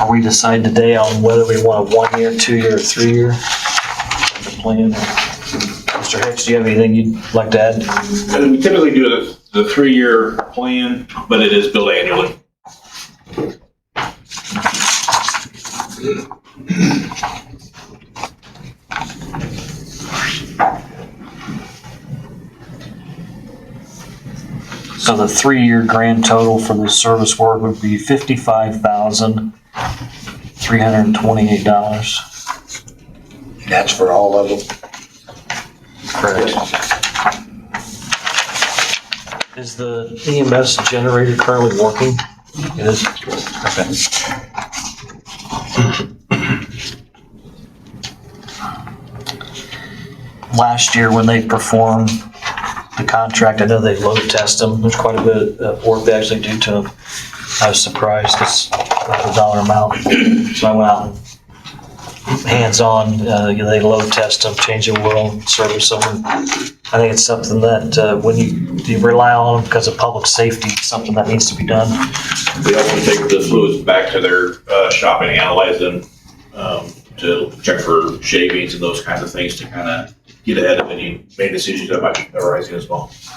Are we deciding today on whether we want a 1 year, 2 year, or 3 year plan? Mr. Hicks, do you have anything you'd like to add? And we typically do the 3-year plan, but it is billed annually. So the 3-year grand total for the service work would be $55,328. That's for all of them. Correct. Is the EMS generator currently working? It is. Okay. Last year when they performed the contract. I know they load test them. There's quite a bit of work they actually do to them. I was surprised because of the dollar amount. So I went out and hands-on, they load test them, change the oil, and service them. I think it's something that when you rely on them because of public safety, something that needs to be done. They also take the fluids back to their shop and analyze them to check for shavings and those kinds of things to kind of get ahead of any maintenance issues that might be arising as well. Is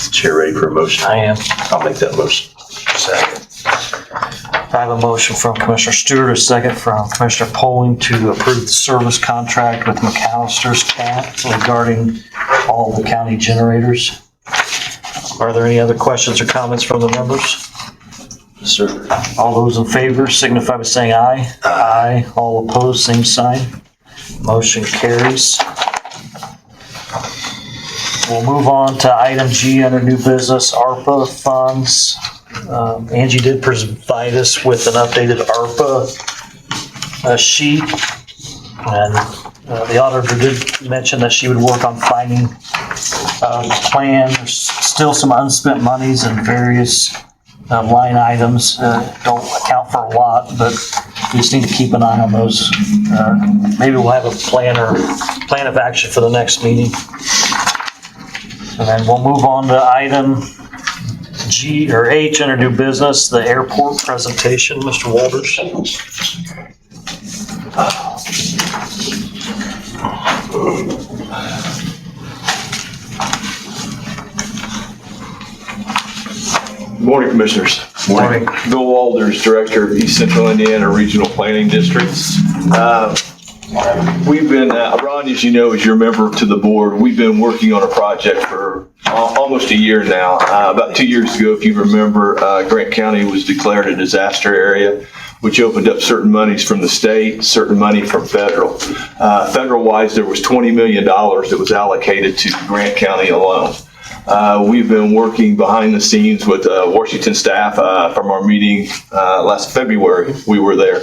the chair ready for a motion? I am. I'll make that motion. Second. I have a motion from Commissioner Stewart, a second from Commissioner Poling to approve the service contract with McAllister's Cat regarding all the county generators. Are there any other questions or comments from the members? Sir. All those in favor signify by saying aye. Aye. All opposed, same sign. Motion carries. We'll move on to item G under new business, ARPA funds. Angie did provide us with an updated ARPA sheet. And the auditor did mention that she would work on finding a plan. There's still some unspent monies in various line items. Don't account for a lot, but we just need to keep an eye on those. Maybe we'll have a plan of action for the next meeting. And then we'll move on to item G or H under new business, the airport presentation. Mr. Walters. Good morning, Commissioners. Morning. Bill Walters, Director of East Central Indiana Regional Planning Districts. We've been, Ron, as you know, as you're a member to the board, we've been working on a project for almost a year now. About 2 years ago, if you remember, Grant County was declared a disaster area, which opened up certain monies from the state, certain money from federal. Federal-wise, there was $20 million that was allocated to Grant County alone. We've been working behind the scenes with Washington staff from our meeting last February. We were there.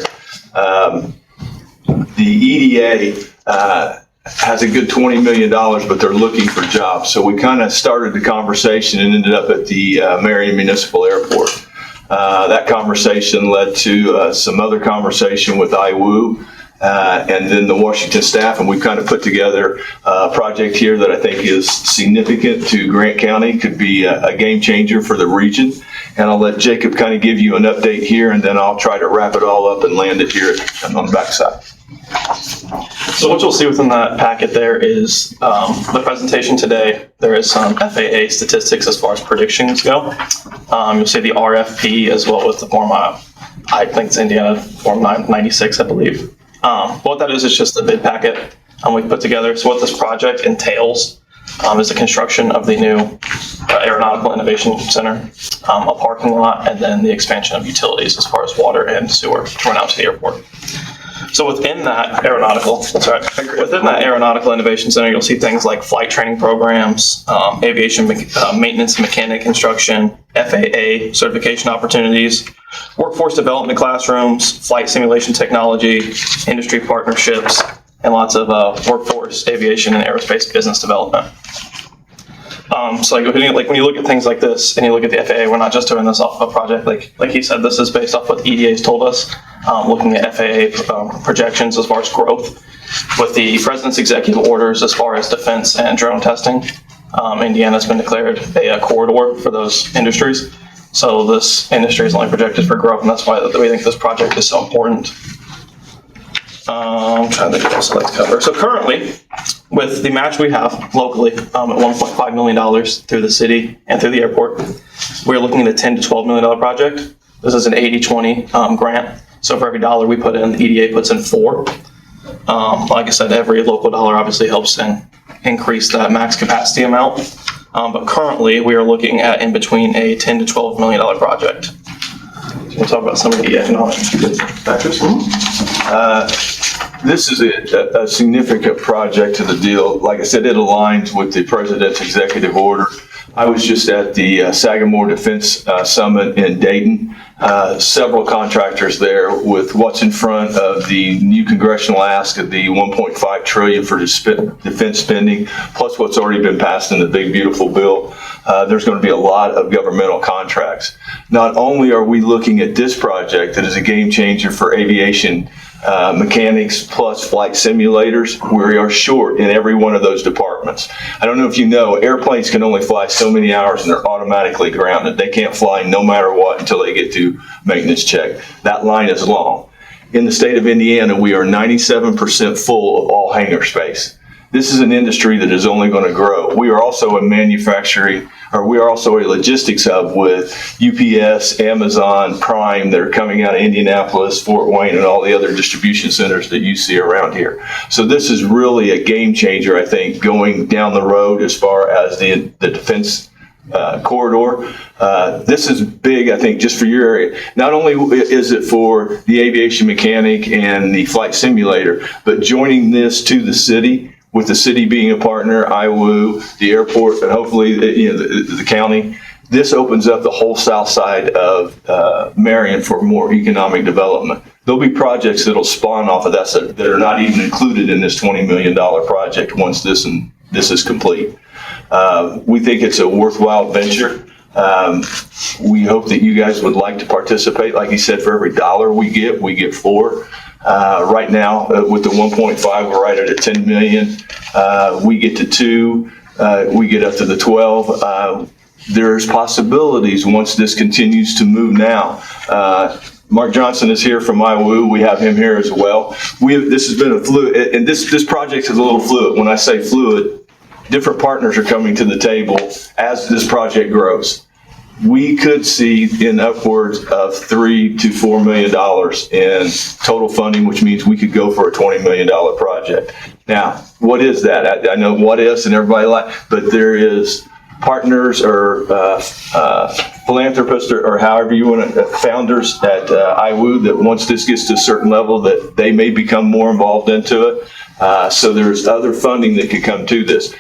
The EDA has a good $20 million, but they're looking for jobs. So we kind of started the conversation and ended up at the Marion Municipal Airport. That conversation led to some other conversation with IWU and then the Washington staff, and we kind of put together a project here that I think is significant to Grant County, could be a game changer for the region. And I'll let Jacob kind of give you an update here, and then I'll try to wrap it all up and land it here on the backside. So what you'll see within that packet there is the presentation today. There is some FAA statistics as far as predictions go. You'll see the RFP as well with the form, I think it's Indiana Form 96, I believe. What that is just a bid packet we've put together. So what this project entails is the construction of the new Aeronautical Innovation Center, a parking lot, and then the expansion of utilities as far as water and sewer to run out to the airport. So within that aeronautical innovation center, you'll see things like flight training programs, aviation maintenance, mechanic instruction, FAA certification opportunities, workforce development classrooms, flight simulation technology, industry partnerships, and lots of workforce, aviation, and aerospace business development. So when you look at things like this and you look at the FAA, we're not just doing this off of a project. Like he said, this is based off what EDA's told us, looking at FAA projections as far as growth. With the President's executive orders as far as defense and drone testing, Indiana's been declared a corridor for those industries. So this industry is only projected for growth, and that's why we think this project is so important. I'm trying to think what else I'd like to cover. So currently, with the match we have locally at $1.5 million through the city and through the airport, we're looking at a $10 to $12 million project. This is an 80-20 grant. So for every dollar we put in, the EDA puts in $4. Like I said, every local dollar obviously helps increase that max capacity amount. But currently, we are looking at in between a $10 to $12 million project. We'll talk about some of the economic factors. This is a significant project to the deal. Like I said, it aligns with the President's executive order. I was just at the Sagamore Defense Summit in Dayton several contractors there with what's in front of the new congressional ask of the 1.5 trillion for defense spending, plus what's already been passed in the big beautiful bill. There's going to be a lot of governmental contracts. Not only are we looking at this project that is a game changer for aviation mechanics plus flight simulators, we are short in every one of those departments. I don't know if you know, airplanes can only fly so many hours and they're automatically grounded. They can't fly no matter what until they get to maintenance check. That line is long. In the state of Indiana, we are 97% full of all hangar space. This is an industry that is only going to grow. We are also a manufacturing, or we are also a logistics hub with UPS, Amazon, Prime that are coming out of Indianapolis, Fort Wayne, and all the other distribution centers that you see around here. So this is really a game changer, I think, going down the road as far as the defense corridor. This is big, I think, just for your area. Not only is it for the aviation mechanic and the flight simulator, but joining this to the city, with the city being a partner, IWU, the airport, and hopefully the county, this opens up the whole south side of Marion for more economic development. There'll be projects that'll spawn off of that that are not even included in this $20 million project once this is complete. We think it's a worthwhile venture. We hope that you guys would like to participate. Like he said, for every dollar we get 4. Right now, with the 1.5, we're right at 10 million. We get to 2, we get up to the 12. There's possibilities once this continues to move now. Mark Johnson is here from IWU. We have him here as well. This has been a fluid, and this project is a little fluid. When I say fluid, different partners are coming to the table as this project grows. We could see in upwards of $3 to $4 million in total funding, which means we could go for a $20 million project. Now, what is that? I know what ifs and everybody but there is partners or philanthropists or however you want to, founders at IWU that once this gets to a certain level that they may become more involved into it. So there's other funding that could come to this.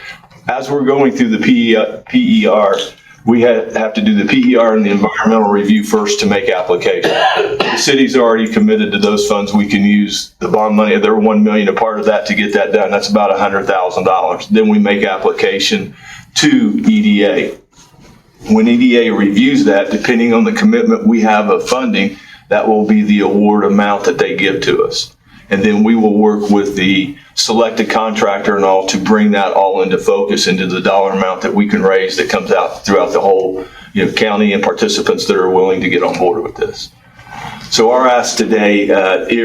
As we're going through the PER, we have to do the PER and the environmental review first to make application. The city's already committed to those funds. We can use the bond money. They're $1 million a part of that to get that done. That's about $100,000. Then we make application to EDA. When EDA reviews that, depending on the commitment we have of funding, that will be the award amount that they give to us. And then we will work with the selected contractor and all to bring that all into focus, into the dollar amount that we can raise that comes out throughout the whole county and participants that are willing to get on board with this. So our ask today,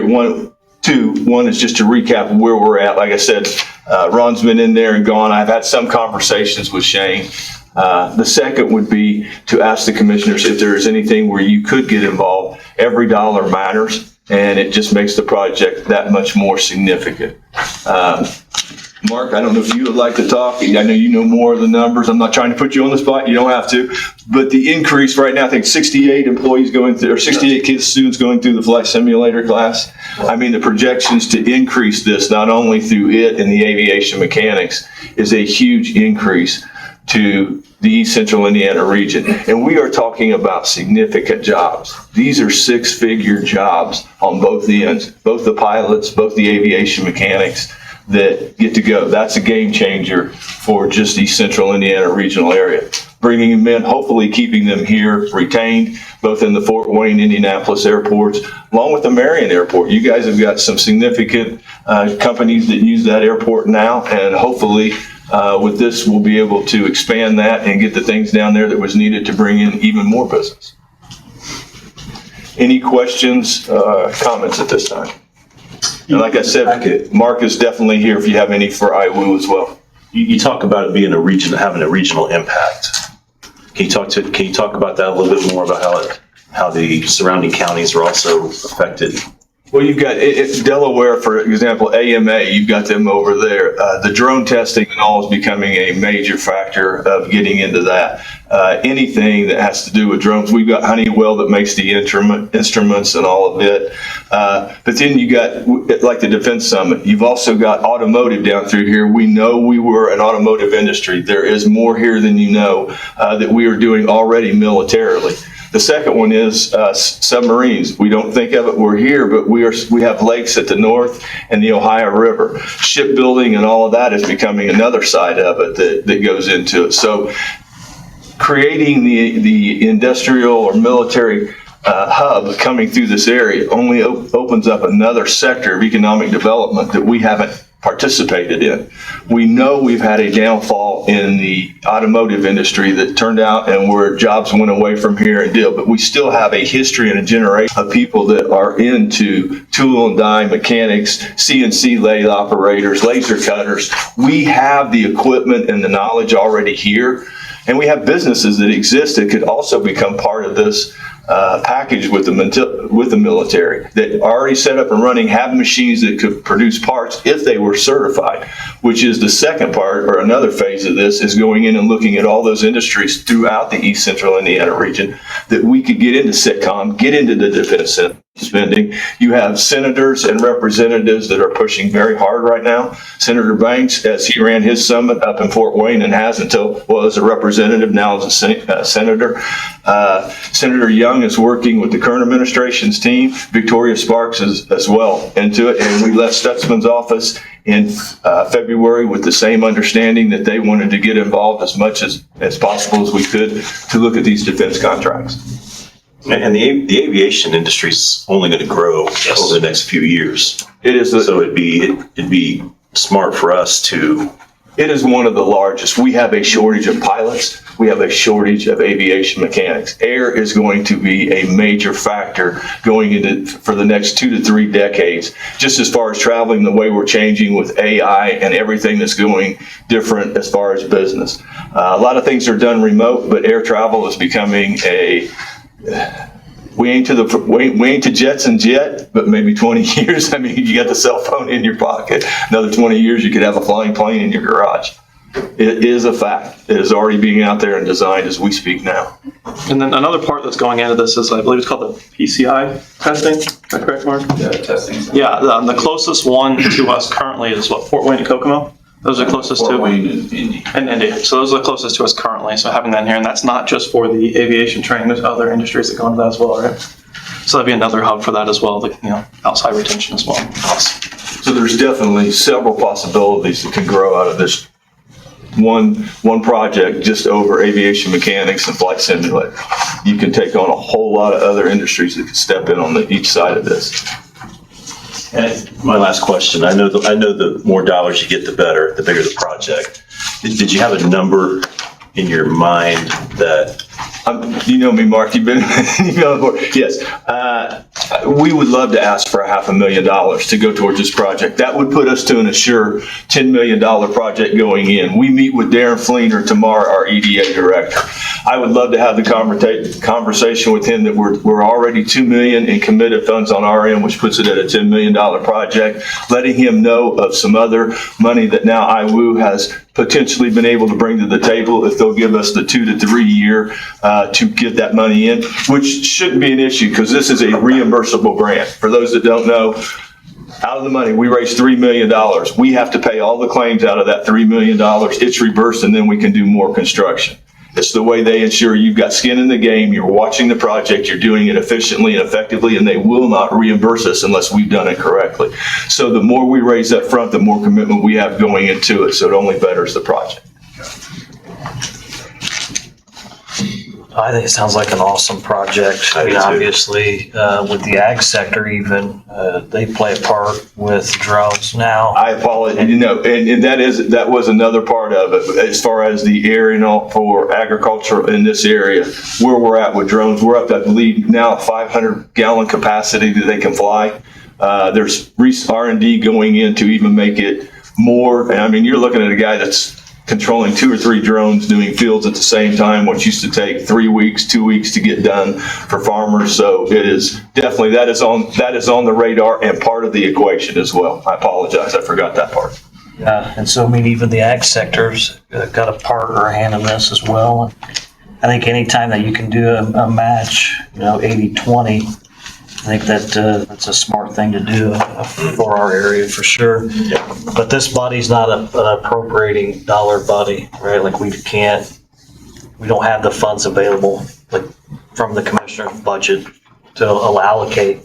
one is just to recap where we're at. Like I said, Ron's been in there and gone. I've had some conversations with Shane. The second would be to ask the commissioners if there is anything where you could get involved. Every dollar matters, and it just makes the project that much more significant. Mark, I don't know if you would like to talk. I know you know more of the numbers. I'm not trying to put you on the spot. You don't have to. But the increase right now, I think 68 employees going through, or 68 students going through the flight simulator class. I mean, the projections to increase this, not only through it and the aviation mechanics, is a huge increase to the East Central Indiana region. And we are talking about significant jobs. These are 6-figure jobs on both the ends, both the pilots, both the aviation mechanics that get to go. That's a game changer for just East Central Indiana regional area. Bringing them in, hopefully keeping them here retained, both in the Fort Wayne, Indianapolis airports, along with the Marion airport. You guys have got some significant companies that use that airport now, and hopefully with this, we'll be able to expand that and get the things down there that was needed to bring in even more business. Any questions, comments at this time? And like I said, Mark is definitely here if you have any for IWU as well. You talk about it being a region, having a regional impact. Can you talk about that a little bit more about how the surrounding counties are also affected? Well, you've got Delaware, for example, AMA, you've got them over there. The drone testing and all is becoming a major factor of getting into that. Anything that has to do with drones, we've got Honeywell that makes the instruments and all of it. But then you got, like the Defense Summit, you've also got automotive down through here. We know we were an automotive industry. There is more here than you know that we are doing already militarily. The second one is submarines. We don't think of it, we're here, but we have lakes at the north and the Ohio River. Shipbuilding and all of that is becoming another side of it that goes into it. So creating the industrial or military hub coming through this area only opens up another sector of economic development that we haven't participated in. We know we've had a downfall in the automotive industry that turned out and where jobs went away from here and deal, but we still have a history and a generation of people that are into tool and die mechanics, CNC lathe operators, laser cutters. We have the equipment and the knowledge already here, and we have businesses that exist that could also become part of this package with the military that already set up and running, have machines that could produce parts if they were certified, which is the second part or another phase of this, is going in and looking at all those industries throughout the East Central Indiana region that we could get into SITCOM, get into the defense spending. You have senators and representatives that are pushing very hard right now. Senator Banks, as he ran his summit up in Fort Wayne and has until, well, as a representative, now as a senator. Senator Young is working with the current administration's team. Victoria Sparks is as well into it. And we left Stutzman's office in February with the same understanding that they wanted to get involved as much as possible as we could to look at these defense contracts. And the aviation industry is only going to grow over the next few years. It is. So it'd be smart for us to. It is one of the largest. We have a shortage of pilots. We have a shortage of aviation mechanics. Air is going to be a major factor going into for the next 2 to 3 decades. Just as far as traveling, the way we're changing with AI and everything that's going different as far as business. A lot of things are done remote, but air travel is becoming we ain't to Jetson jet, but maybe 20 years. I mean, you got the cell phone in your pocket. Another 20 years, you could have a flying plane in your garage. It is a fact. It is already being out there and designed as we speak now. And then another part that's going into this is, I believe it's called the PCI testing. Is that correct, Mark? Yeah, testing. Yeah, the closest one to us currently is what, Fort Wayne and Kokomo? Those are closest to. Fort Wayne and Indy. And Indy. So those are the closest to us currently. So having that in here, and that's not just for the aviation training. There's other industries that go into that as well, right? So that'd be another hub for that as well. Outside retention as well. So there's definitely several possibilities that can grow out of this one project just over aviation mechanics and flight simulator. You can take on a whole lot of other industries that can step in on each side of this. And my last question, I know the more dollars you get, the better, the bigger the project. Did you have a number in your mind that? You know me, Mark, you've been on board. Yes. We would love to ask for $500,000 to go towards this project. That would put us to an assured $10 million project going in. We meet with Darren Fleener tomorrow, our EDA director. I would love to have the conversation with him that we're already $2 million in committed funds on our end, which puts it at a $10 million project, letting him know of some other money that now IWU has potentially been able to bring to the table if they'll give us the 2 to 3 year to get that money in, which shouldn't be an issue because this is a reimbursable grant. For those that don't know, out of the money, we raised $3 million. We have to pay all the claims out of that $3 million. It's reversed, and then we can do more construction. It's the way they ensure you've got skin in the game, you're watching the project, you're doing it efficiently and effectively, and they will not reimburse us unless we've done it correctly. So the more we raise up front, the more commitment we have going into it, so it only betters the project. I think it sounds like an awesome project. I mean, obviously, with the ag sector even, they play a part with drones now. I apologize, and that was another part of it. As far as the area for agriculture in this area, where we're at with drones, we're up to, I believe, now a 500-gallon capacity that they can fly. There's R&D going in to even make it more. And I mean, you're looking at a guy that's controlling 2 or 3 drones doing fields at the same time, which used to take 3 weeks, 2 weeks to get done for farmers. So it is definitely, that is on the radar and part of the equation as well. I apologize, I forgot that part. Yeah, and so I mean, even the ag sector's got a part or a hand in this as well. I think anytime that you can do a match, 80-20, I think that's a smart thing to do for our area for sure. Yeah. But this body's not an appropriating dollar body, right? Like we don't have the funds available. Like from the commissioner's budget to allocate.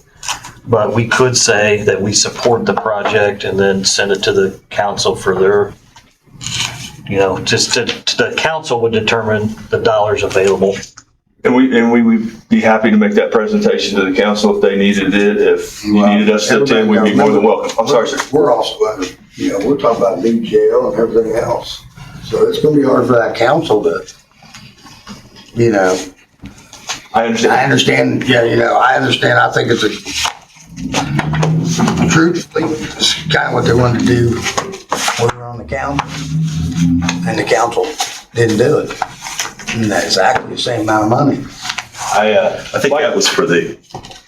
But we could say that we support the project and then send it to the council for their, just the council would determine the dollars available. And we would be happy to make that presentation to the council if they needed it. If you needed us to attend, we'd be more than welcome. I'm sorry, sir. We're also, we're talking about new jail and everything else. So it's gonna be hard for that council to, I understand. I understand, I understand. I think it's truthfully, it's kind of what they wanted to do when we were on the council. And the council didn't do it. And that's exactly the same amount of money I think that was for the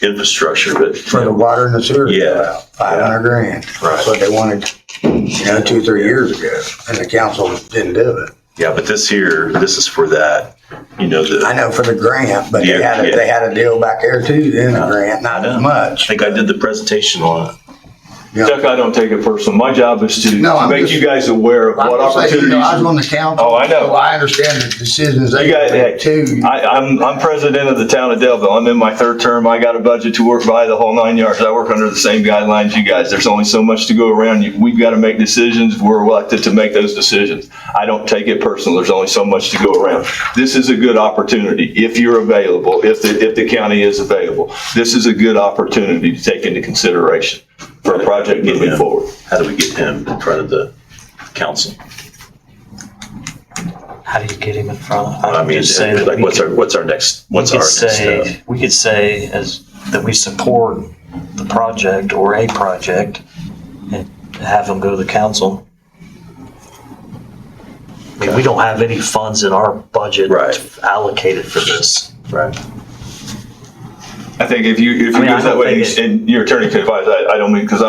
infrastructure, but. for the water and the sewer. Yeah. 500 grand. That's what they wanted, 2 or 3 years ago. And the council didn't do it. Yeah, but this is for that, I know for the grant, but they Yeah, had a deal back there too, in the grant, not as I much. think I did the presentation on it. Chuck, I don't take it personal. My job is to No, I'm make just- you guys aware of what I was opportunities. on the council. Oh, I know. So I understand the decisions they You guys- make too. I'm president of the town of Delville. I'm in my 3rd term. I got a budget to work by, the whole 9 yards. I work under the same guidelines you guys. There's only so much to go around. We've got to make decisions. We're elected to make those decisions. I don't take it personal. There's only so much to go around. This is a good opportunity if you're available, if the county is available. This is a good opportunity to take into consideration for a project moving forward. How do we get him in front of the council? How do you get him in front of? I mean, just say that like, we what's could- our next step? We could say that we support the project or a project and have them go to the council. I mean, we don't have any funds in our budget Right. allocated for this. Right. I think if you I mean, go I that don't way, think and your attorney can advise, I don't mean, because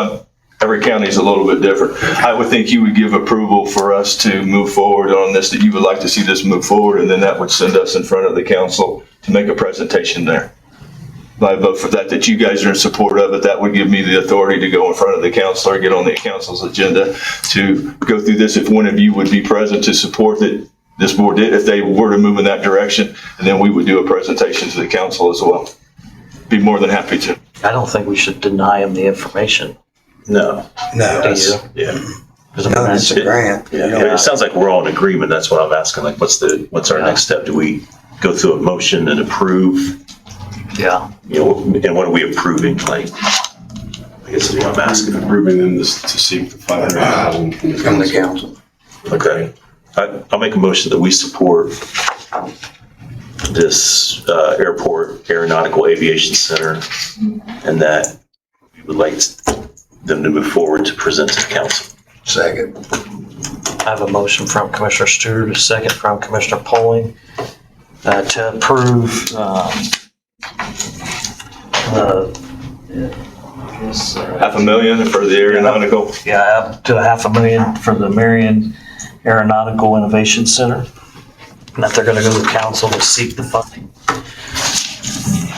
every county is a little bit different. I would think you would give approval for us to move forward on this, that you would like to see this move forward, and then that would send us in front of the council to make a presentation there. I vote for that you guys are in support of it. That would give me the authority to go in front of the council or get on the council's agenda to go through this. If one of you would be present to support that this board did, if they were to move in that direction, and then we would do a presentation to the council as well. Be more than happy to. I don't think we should deny them the information. No. No, Do you? Yeah. 'Cause I mean, no, that's- it's a grant. Yeah. It sounds like we're all in agreement. That's what I'm asking. Like, what's our next step? Do we go through a motion and approve? Yeah. And what are we approving? Like, I guess that's what I'm asking. Approving them to seek the 500,000 From the council. Okay. I'll make a motion that we support this airport aeronautical aviation center, and that we would like them to move forward to present to the council. Second. I have a motion from Commissioner Stewart, a second from Commissioner Polling, to approve, $500,000 for the aeronautical. yeah, up to $500,000 for the Marion Aeronautical Innovation Center. And that they're gonna go to the council to seek the funding.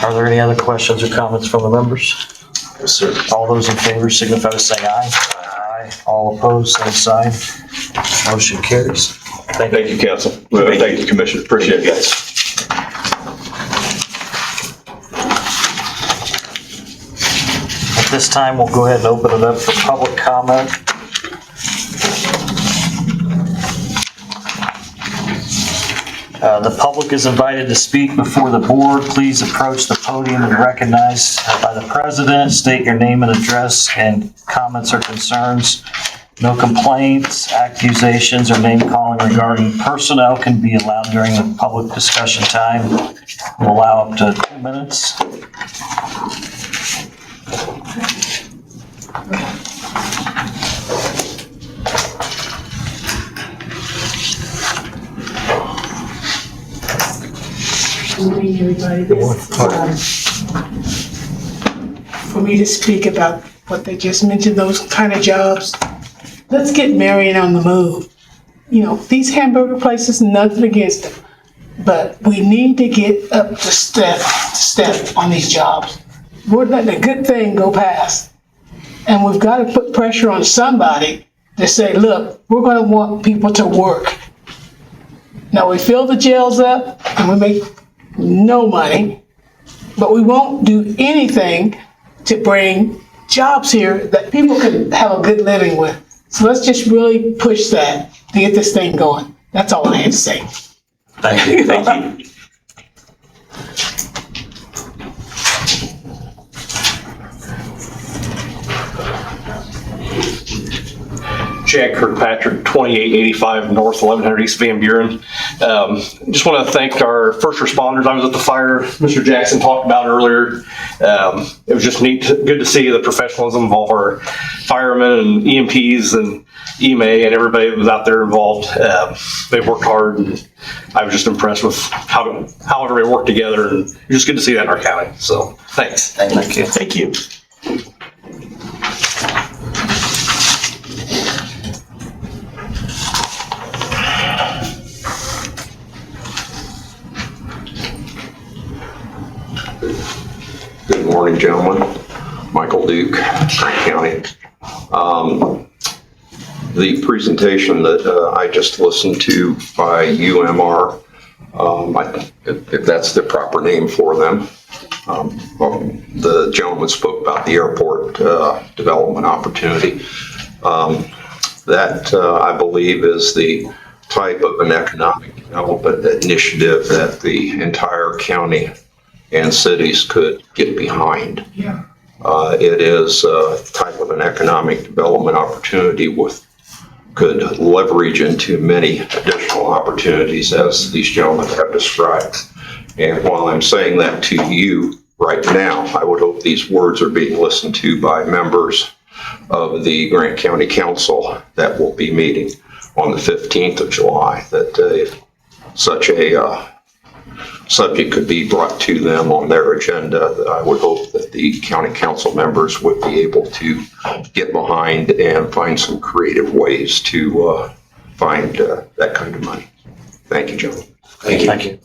Are there any other questions or comments from the members? Yes, sir. All those in favor signify by saying aye. Aye. All opposed, same sign. Motion carries. Thank you. Thank you, council. Well, thank you, Commissioner. Appreciate it, guys. At this time, we'll go ahead and open it up for public comment. The public is invited to speak before the board. Please approach the podium and recognized by the president. State your name and address and comments or concerns. No complaints, accusations, or name calling regarding personnel can be allowed during the public discussion time. We'll allow up to 2 minutes. Good morning, everybody. For me to speak about what they just mentioned, those kind of jobs, let's get Marion on the move. These hamburger places, nothing against them, but we need to get up to step on these jobs. We're letting a good thing go past. And we've got to put pressure on somebody to say, look, we're going to want people to work. Now, we fill the jails up and we make no money, but we won't do anything to bring jobs here that people can have a good living with. So let's just really push that to get this thing going. That's all I had to say. Thank you. Thank you. Jack Kirkpatrick, 2885 North 1100 East Van Buren. Just want to thank our first responders. I was at the fire Mr. Jackson talked about earlier. It was just neat, good to see the professionalism of all our firemen and EMPs and EMA and everybody that was out there involved. They worked hard, and I was just impressed with how everybody worked together, and it's just good to see that in our county. So thanks. Thank you. Thank you. Good morning, gentlemen. Michael Duke, Grant County. The presentation that I just listened to by UMR, if that's the proper name for them, the gentleman spoke about the airport development opportunity. That, I believe, is the type of an economic development initiative that the entire county and cities could get behind. Yeah. It is a type of an economic development opportunity could leverage into many additional opportunities as these gentlemen have described. And while I'm saying that to you right now, I would hope these words are being listened to by members of the Grant County Council that will be meeting on the 15th of July, that if such a subject could be brought to them on their agenda, I would hope that the county council members would be able to get behind and find some creative ways to find that kind of money. Thank you, gentlemen. Thank you. Thank you.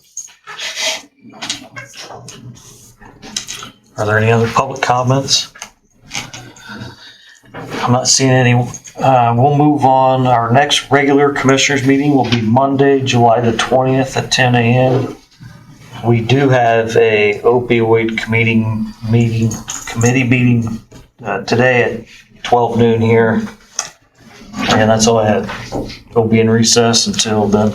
Are there any other public comments? I'm not seeing any. We'll move on. Our next regular commissioners meeting will be Monday, July the 20th at 10 a.m. We do have a opioid committee meeting today at 12 noon here. And that's all I had. We'll be in recess until then.